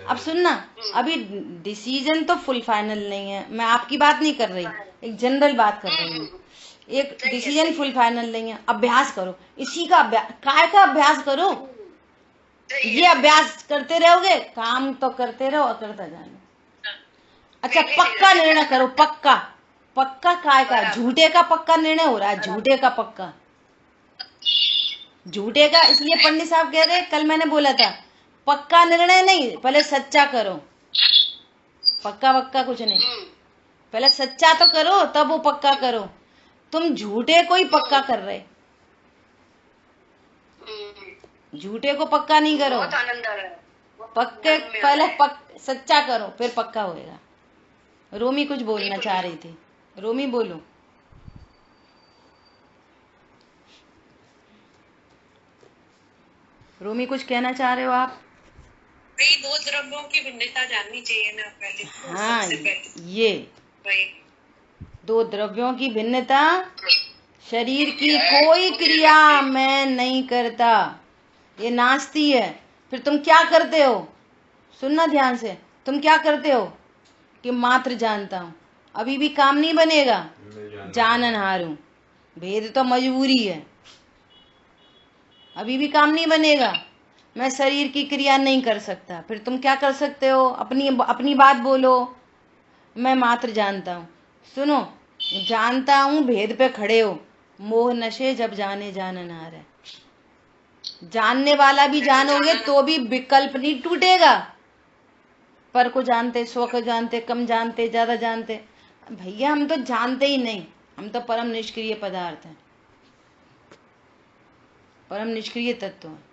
अब सुनना। अभी डिसीजन तो फुल फाइनल नहीं है, मैं आपकी बात नहीं कर रही, एक जनरल बात कर रही हूँ। एक डिसीजन फुल फाइनल नहीं है, अभ्यास करो, इसी का अभ्यास, काय का अभ्यास करो। ये अभ्यास करते रहोगे, काम तो करते रहो, अकर्ता जानो। अच्छा, पक्का निर्णय करो, पक्का काय का? झूठे का पक्का निर्णय हो रहा है, झूठे का पक्का। झूठे का इसलिए पंडित साहब कह रहे हैं, कल मैंने बोला था पक्का निर्णय नहीं, पहले सच्चा करो। पक्का वक्का कुछ नहीं, पहले सच्चा तो करो तब वो पक्का करो। तुम झूठे को ही पक्का कर रहे, झूठे को पक्का नहीं करो। बहुत आनंद आ रहा है। पक्के पहले सच्चा करो फिर पक्का होएगा। रोमी कुछ बोलना चाह रही थी, रोमी बोलो। रोमी कुछ कहना चाह रहे हो आप? भाई दो द्रव्यों की भिन्नता जाननी चाहिए ना पहले तो, हाँ, सबसे पहले ये भाई दो द्रव्यों की भिन्नता शरीर की कोई क्रिया मैं नहीं करता, ये नास्ती है। फिर तुम क्या करते हो, सुनना ध्यान से, तुम क्या करते हो कि मात्र जानता हूं, अभी भी काम नहीं बनेगा। जाननहार हूं, भेद तो मजबूरी है, अभी भी काम नहीं बनेगा। मैं शरीर की क्रिया नहीं कर सकता। फिर तुम क्या कर सकते हो, अपनी बात बोलो, मैं मात्र जानता हूं। सुनो, जानता हूं भेद पे खड़े हो, मोह नशे जब जाने जाननहार है। जानने वाला भी जानोगे तो भी विकल्प नहीं टूटेगा। पर को जानते, स्व को जानते, कम जानते, ज्यादा जानते, भैया हम तो जानते ही नहीं, हम तो परम निष्क्रिय पदार्थ हैं, परम निष्क्रिय तत्व हैं।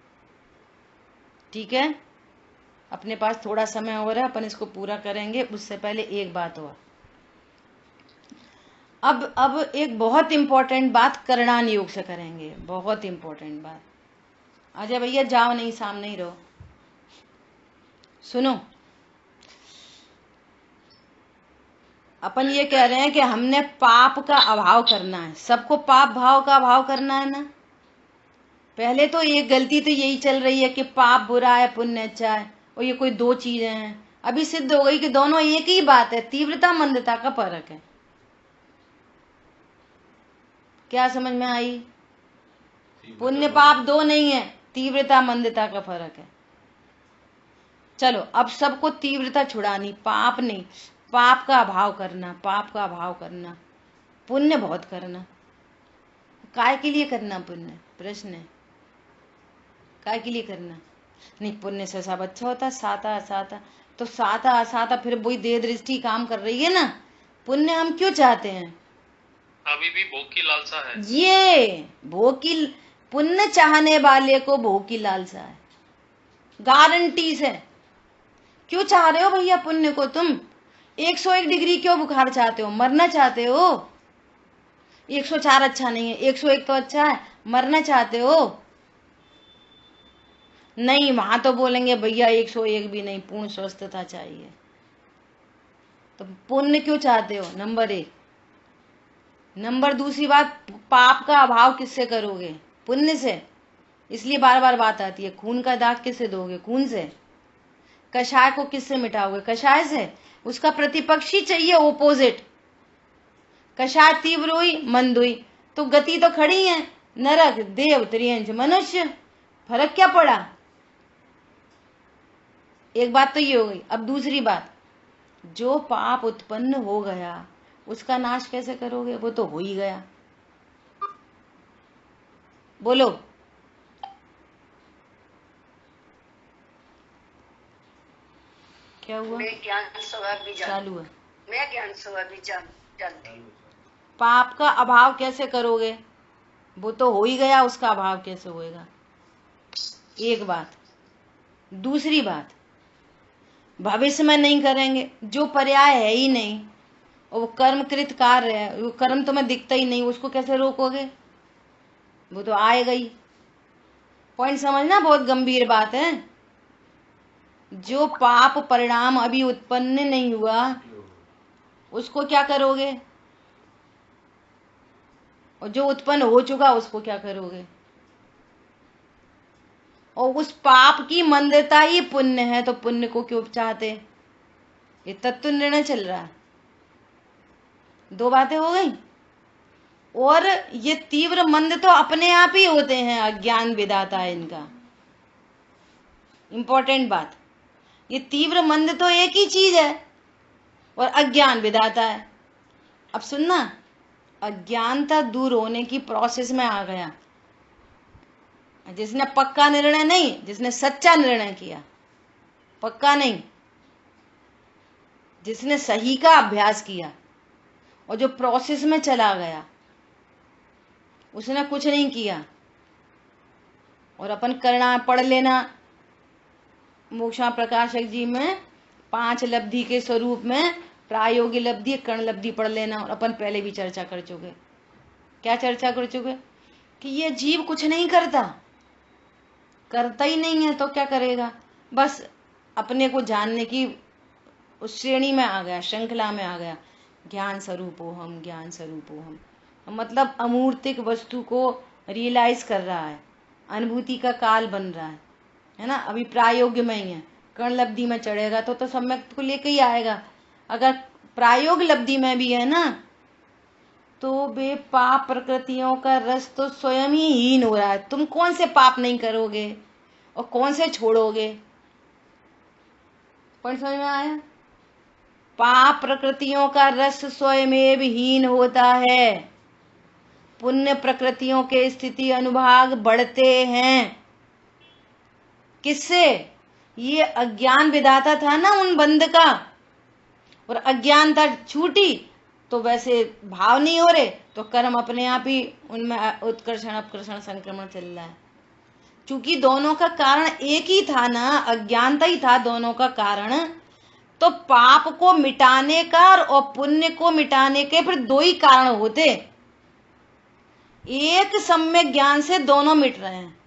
ठीक है, अपने पास थोड़ा समय हो रहा है, अपन इसको पूरा करेंगे। उससे पहले एक बात हुआ, अब एक बहुत इंपॉर्टेंट बात करणान योग से करेंगे, बहुत इंपॉर्टेंट बात। अजय भैया जाओ नहीं, सामने ही रहो। सुनो, अपन ये कह रहे हैं कि हमने पाप का अभाव करना है, सबको पाप भाव का अभाव करना है ना। पहले तो एक गलती तो यही चल रही है कि पाप बुरा है, पुण्य अच्छा है, और ये कोई दो चीजें हैं। अभी सिद्ध हो गई कि दोनों एक ही बात है, तीव्रता मंदता का फर्क है। क्या समझ में आई? पुण्य पाप दो नहीं है, तीव्रता मंदता का फर्क है। चलो, अब सबको तीव्रता छुड़ानी, पाप नहीं, पाप का अभाव करना, पाप का अभाव करना, पुण्य बहुत करना। काय के लिए करना पुण्य? प्रश्न है, काय के लिए करना? नहीं, पुण्य से सब अच्छा होता, साता असाता, तो साता असाता फिर वही देह दृष्टि काम कर रही है ना। पुण्य हम क्यों चाहते हैं? अभी भी भोग की लालसा है। ये भोग की, पुण्य चाहने वाले को भोग की लालसा है, गारंटी से। क्यों चाह रहे हो भैया पुण्य को? तुम 101 डिग्री क्यों बुखार चाहते हो? मरना चाहते हो? 104 अच्छा नहीं है, 101 तो अच्छा है, मरना चाहते हो? नहीं, वहां तो बोलेंगे भैया 101 भी नहीं, पूर्ण स्वस्थता चाहिए। तो पुण्य क्यों चाहते हो? नंबर 1। नंबर दूसरी बात, पाप का अभाव किससे करोगे? पुण्य से। इसलिए बार बार बात आती है, खून का दाग किससे दोगे? खून से। कषाय को किससे मिटाओगे? कषाय से। उसका प्रतिपक्षी चाहिए, ओपोजिट। कषाय तीव्र हुई, मंद हुई, तो गति तो खड़ी है, नरक, देव, त्रियंच, मनुष्य। फर्क क्या पड़ा? एक बात तो ये हो गई। अब दूसरी बात, जो पाप उत्पन्न हो गया उसका नाश कैसे करोगे? वो तो हो ही गया। बोलो। क्या हुआ? मैं ज्ञान स्वभाव भी चालू है। मैं ज्ञान स्वभाव भी जानती हूँ। पाप का अभाव कैसे करोगे? वो तो हो ही गया, उसका अभाव कैसे होएगा? एक बात। दूसरी बात, भविष्य में नहीं करेंगे, जो पर्याय है ही नहीं, और वो कर्मकृत कार्य है, वो कर्म तुम्हें दिखता ही नहीं, उसको कैसे रोकोगे? वो तो आएगा ही। पॉइंट समझना, बहुत गंभीर बात है। जो पाप परिणाम अभी उत्पन्न नहीं हुआ उसको क्या करोगे? और जो उत्पन्न हो चुका उसको क्या करोगे? और उस पाप की मंदता ही पुण्य है, तो पुण्य को क्यों चाहते? ये तत्व निर्णय चल रहा है। दो बातें हो गई। और ये तीव्र मंद तो अपने आप ही होते हैं, अज्ञान विधाता है इनका। इंपॉर्टेंट बात, ये तीव्र मंद तो एक ही चीज है और अज्ञान विधाता है। अब सुनना, अज्ञानता दूर होने की प्रोसेस में आ गया, जिसने पक्का निर्णय नहीं, जिसने सच्चा निर्णय किया, पक्का नहीं, जिसने सही का अभ्यास किया और जो प्रोसेस में चला गया, उसने कुछ नहीं किया। और अपन करना पढ़ लेना मोक्षा प्रकाशक जी में 5 लब्धि के स्वरूप में प्रायोगिक लब्धि, कर्ण लब्धि पढ़ लेना। और अपन पहले भी चर्चा कर चुके। क्या चर्चा कर चुके? कि ये जीव कुछ नहीं करता, करता ही नहीं है तो क्या करेगा, बस अपने को जानने की उस श्रेणी में आ गया, श्रृंखला में आ गया। ज्ञान स्वरूपो हम, ज्ञान स्वरूपो हम, मतलब अमूर्तिक वस्तु को रियलाइज कर रहा है, अनुभूति का काल बन रहा है ना। अभी प्रायोगिक में ही है, कर्ण लब्धि में चढ़ेगा तो सम्यक को लेके ही आएगा। अगर प्रायोगिक लब्धि में भी है ना, तो बे पाप प्रकृतियों का रस तो स्वयं ही हीन हो रहा है। तुम कौन से पाप नहीं करोगे और कौन से छोड़ोगे? पॉइंट समझ में आया? पाप प्रकृतियों का रस स्वयं हीन होता है, पुण्य प्रकृतियों के स्थिति अनुभाग बढ़ते हैं। किससे? ये अज्ञान विधाता था ना उन बंध का, और अज्ञानता छूटी तो वैसे भाव नहीं हो रहे, तो कर्म अपने आप ही उनमें उत्कर्षण अपकर्षण संक्रमण चल रहा है। चूंकि दोनों का कारण एक ही था ना, अज्ञानता ही था दोनों का कारण, तो पाप को मिटाने का और पुण्य को मिटाने के फिर 2 ही कारण होते। एक सम्यक ज्ञान से दोनों मिट रहे हैं।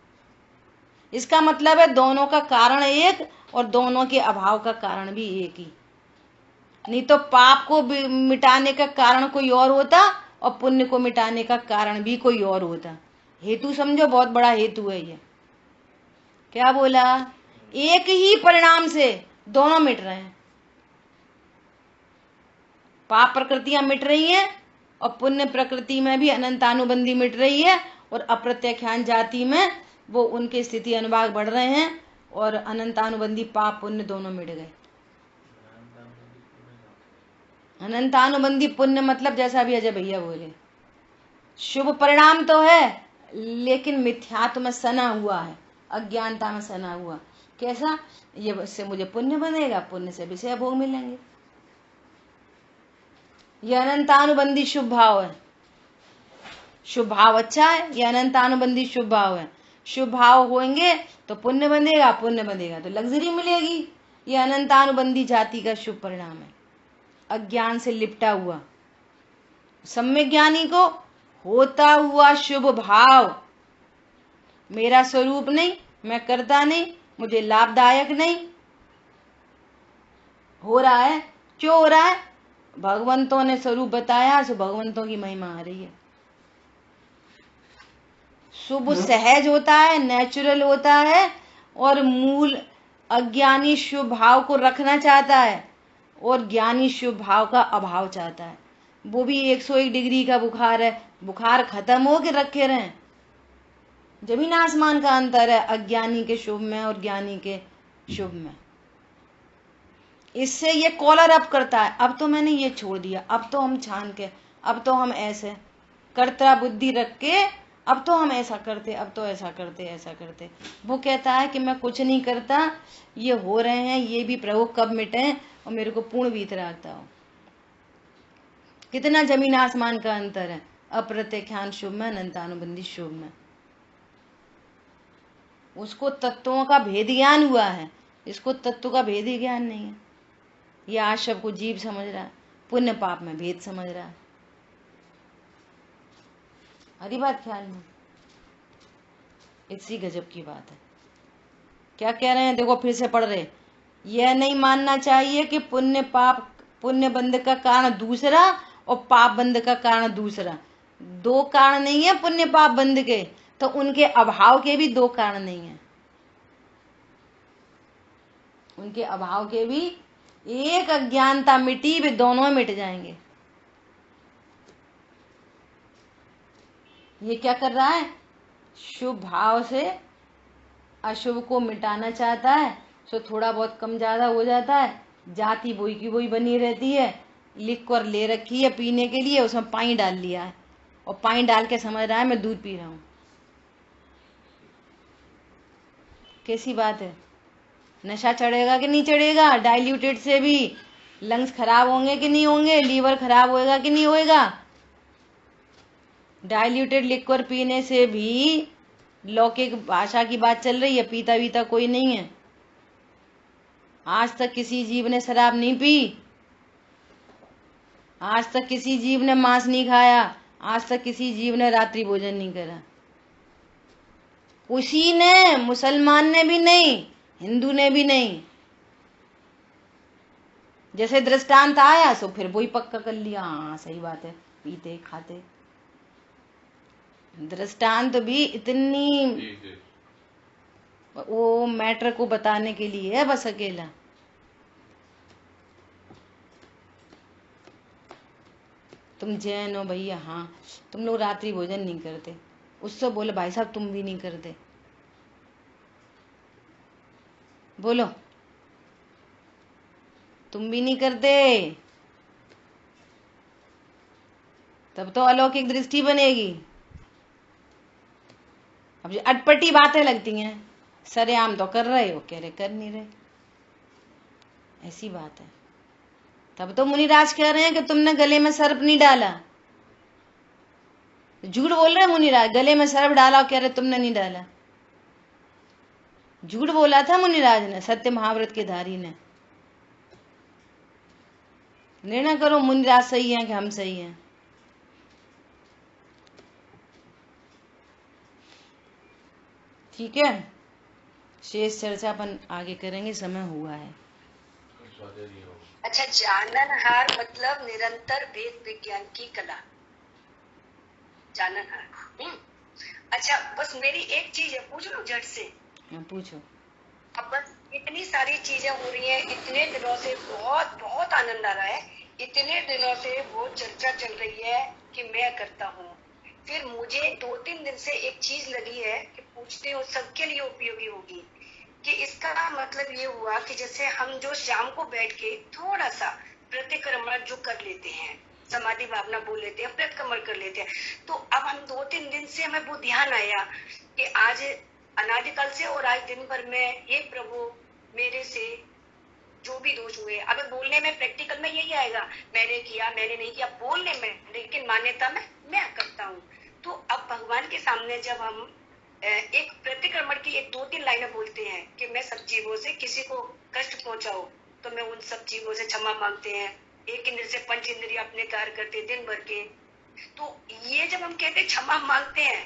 इसका मतलब है दोनों का कारण एक और दोनों के अभाव का कारण भी एक ही। नहीं तो पाप को मिटाने का कारण कोई और होता और पुण्य को मिटाने का कारण भी कोई और होता। हेतु समझो, बहुत बड़ा हेतु है ये। क्या बोला? एक ही परिणाम से दोनों मिट रहे हैं। पाप प्रकृतियां मिट रही हैं और पुण्य प्रकृति में भी अनंतानुबंधी मिट रही है, और अप्रत्याख्यान जाति में वो उनके स्थिति अनुभाग बढ़ रहे हैं, और अनंतानुबंधी पाप पुण्य दोनों मिट गए। अनंतानुबंधी पुण्य मतलब जैसा अभी अजय भैया बोले, शुभ परिणाम तो है लेकिन मिथ्यात्व में सना हुआ है, अज्ञानता में सना हुआ। कैसा? ये इससे मुझे पुण्य बनेगा, पुण्य से विषय भोग मिलेंगे। यह अनंतानुबंधी शुभ भाव है। शुभ भाव अच्छा है, यह अनंतानुबंधी शुभ भाव है। शुभ भाव होंगे तो पुण्य बनेगा, पुण्य बनेगा तो लग्जरी मिलेगी। यह अनंतानुबंधी जाति का शुभ परिणाम है। अज्ञान से लिपटा हुआ सम्यक ज्ञानी को होता हुआ शुभ भाव, मेरा स्वरूप नहीं, मैं करता नहीं, मुझे लाभदायक नहीं हो रहा है। क्यों हो रहा है? भगवंतों ने स्वरूप बताया, सो भगवंतों की महिमा आ रही है। शुभ सहज होता है, नेचुरल होता है, और मूल अज्ञानी शुभ भाव को रखना चाहता है और ज्ञानी शुभ भाव का अभाव चाहता है। वो भी 101 डिग्री का बुखार है, बुखार खत्म हो के रखे रहे। जमीन आसमान का अंतर है अज्ञानी के शुभ में और ज्ञानी के शुभ में। इससे ये कॉलर अप करता है, अब तो मैंने ये छोड़ दिया, अब तो हम छान के, अब तो हम ऐसे कर्ता बुद्धि रख के, अब तो हम ऐसा करते, अब तो ऐसा करते, ऐसा करते। वो कहता है कि मैं कुछ नहीं करता, ये हो रहे हैं, ये भी प्रभु कब मिटे और मेरे को पूर्ण वीतरागता हो। कितना जमीन आसमान का अंतर है अप्रत्याख्यान शुभ में, अनंतानुबंधी शुभ में। उसको तत्वों का भेद ज्ञान हुआ है, इसको तत्व का भेद ही ज्ञान नहीं है। ये आज सबको जीव समझ रहा है, पुण्य पाप में भेद समझ रहा है। हरी बात ख्याल में, इसी गजब की बात है। क्या कह रहे हैं? देखो फिर से पढ़ रहे। यह नहीं मानना चाहिए कि पुण्य बंध का कारण दूसरा और पाप बंध का कारण दूसरा। 2 कारण नहीं है पुण्य पाप बंध के, तो उनके अभाव के भी 2 कारण नहीं है। उनके अभाव के भी एक अज्ञानता मिटी, वे दोनों मिट जाएंगे। ये क्या कर रहा है? शुभ भाव से अशुभ को मिटाना चाहता है, सो थोड़ा बहुत कम ज्यादा हो जाता है। जाति वही की वही बनी रहती है, लिख कर ले रखी है पीने के लिए, उसमें पानी डाल लिया है और पानी डाल के समझ रहा है मैं दूध पी रहा हूं। कैसी बात है? नशा चढ़ेगा कि नहीं चढ़ेगा? डाइल्यूटेड से भी लंग्स खराब होंगे कि नहीं होंगे? लीवर खराब होएगा कि नहीं होएगा? डाइल्यूटेड लिक्वर पीने से भी लौकिक भाषा की बात चल रही है, पीता वीता कोई नहीं है। आज तक किसी जीव ने शराब नहीं पी, आज तक किसी जीव ने मांस नहीं खाया, आज तक किसी जीव ने रात्रि भोजन नहीं करा। उसी ने, मुसलमान ने भी नहीं, हिंदू ने भी नहीं। जैसे दृष्टांत आया सो फिर वही पक्का कर लिया, हाँ सही बात है, पीते खाते। दृष्टांत भी इतनी ठीक है। वो मैटर को बताने के लिए है बस अकेला। तुम जैन हो भैया, हाँ तुम लोग रात्रि भोजन नहीं करते। उससे बोले भाई साहब तुम भी नहीं करते, बोलो तुम भी नहीं करते, तब तो अलौकिक दृष्टि बनेगी। अब जो अटपटी बातें लगती हैं, सरेआम तो कर रहे हो, कह रहे कर नहीं रहे, ऐसी बात है। तब तो मुनिराज कह रहे हैं कि तुमने गले में सर्प नहीं डाला। झूठ बोल रहे हैं मुनिराज, गले में सर्प डाला और कह रहे तुमने नहीं डाला। झूठ बोला था मुनिराज ने, सत्य महाव्रत के धारी ने। निर्णय करो मुनिराज सही है कि हम सही हैं। ठीक है, शेष चर्चा अपन आगे करेंगे, समय हुआ है। अच्छा, जाननहार मतलब निरंतर वेद विज्ञान की कला, जाननहार। अच्छा, बस मेरी एक चीज है, पूछ लो झट से। हाँ पूछो। अब बस इतनी सारी चीजें हो रही हैं, इतने दिनों से बहुत बहुत आनंद आ रहा है, इतने दिनों से वो चर्चा चल रही है कि मैं करता हूँ। फिर मुझे 2-3 दिन से एक चीज लगी है कि पूछते हो, सबके लिए उपयोगी होगी, कि इसका मतलब ये हुआ कि जैसे हम जो शाम को बैठ के थोड़ा सा प्रतिक्रमण जो कर लेते हैं, समाधि भावना बोल लेते हैं, प्रतिक्रमण कर लेते हैं, तो अब हम 2-3 दिन से हमें वो ध्यान आया कि आज अनादिकाल से और आज दिन भर में, हे प्रभु मेरे से जो भी दोष हुए, अब बोलने में प्रैक्टिकल में यही आएगा, मैंने किया मैंने नहीं किया बोलने में, लेकिन मान्यता में मैं करता हूँ। तो अब भगवान के सामने जब हम एक प्रतिक्रमण की 1-2-3 लाइनें बोलते हैं कि मैं सब जीवों से किसी को कष्ट पहुंचाऊं, तो मैं उन सब जीवों से क्षमा मांगते हैं। एक इंद्र से 5 इंद्रिय अपने कार्य करते दिन भर के, तो ये जब हम कहते क्षमा मांगते हैं,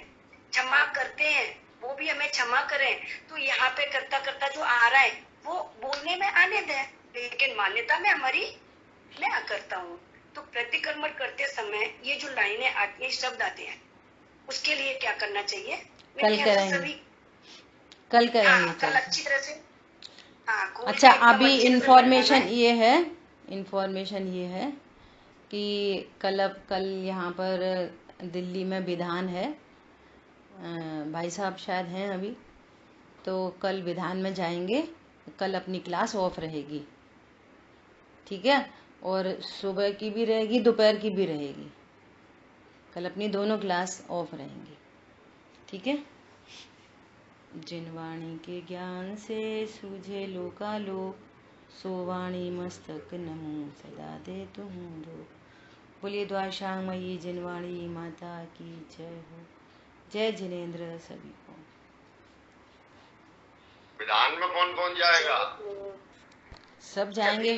क्षमा करते हैं, वो भी हमें क्षमा करें, तो यहाँ पे करता करता जो आ रहा है वो बोलने में आने दें, लेकिन मान्यता में हमारी मैं करता हूँ। तो प्रतिक्रमण करते समय ये जो लाइनें आती हैं, शब्द आते हैं, उसके लिए क्या करना चाहिए? कल करेंगे, कल करेंगे। कल अच्छी तरह से। अच्छा, अभी इन्फॉर्मेशन ये है कि कल यहाँ पर दिल्ली में विधान है, भाई साहब शायद हैं अभी, तो कल विधान में जाएंगे। कल अपनी क्लास ऑफ रहेगी, ठीक है, और सुबह की भी रहेगी, दोपहर की भी रहेगी। कल अपनी दोनों क्लास ऑफ रहेंगी, ठीक है। जिन वाणी के ज्ञान से सूझे लोकालोक, सो वाणी मस्तक नमो सदा दे तुम दो। बोलिए द्वारशांगमयी जिनवाणी माता की जय हो। जय जिनेन्द्र सभी को। विधान में कौन कौन जाएगा? सब जाएंगे।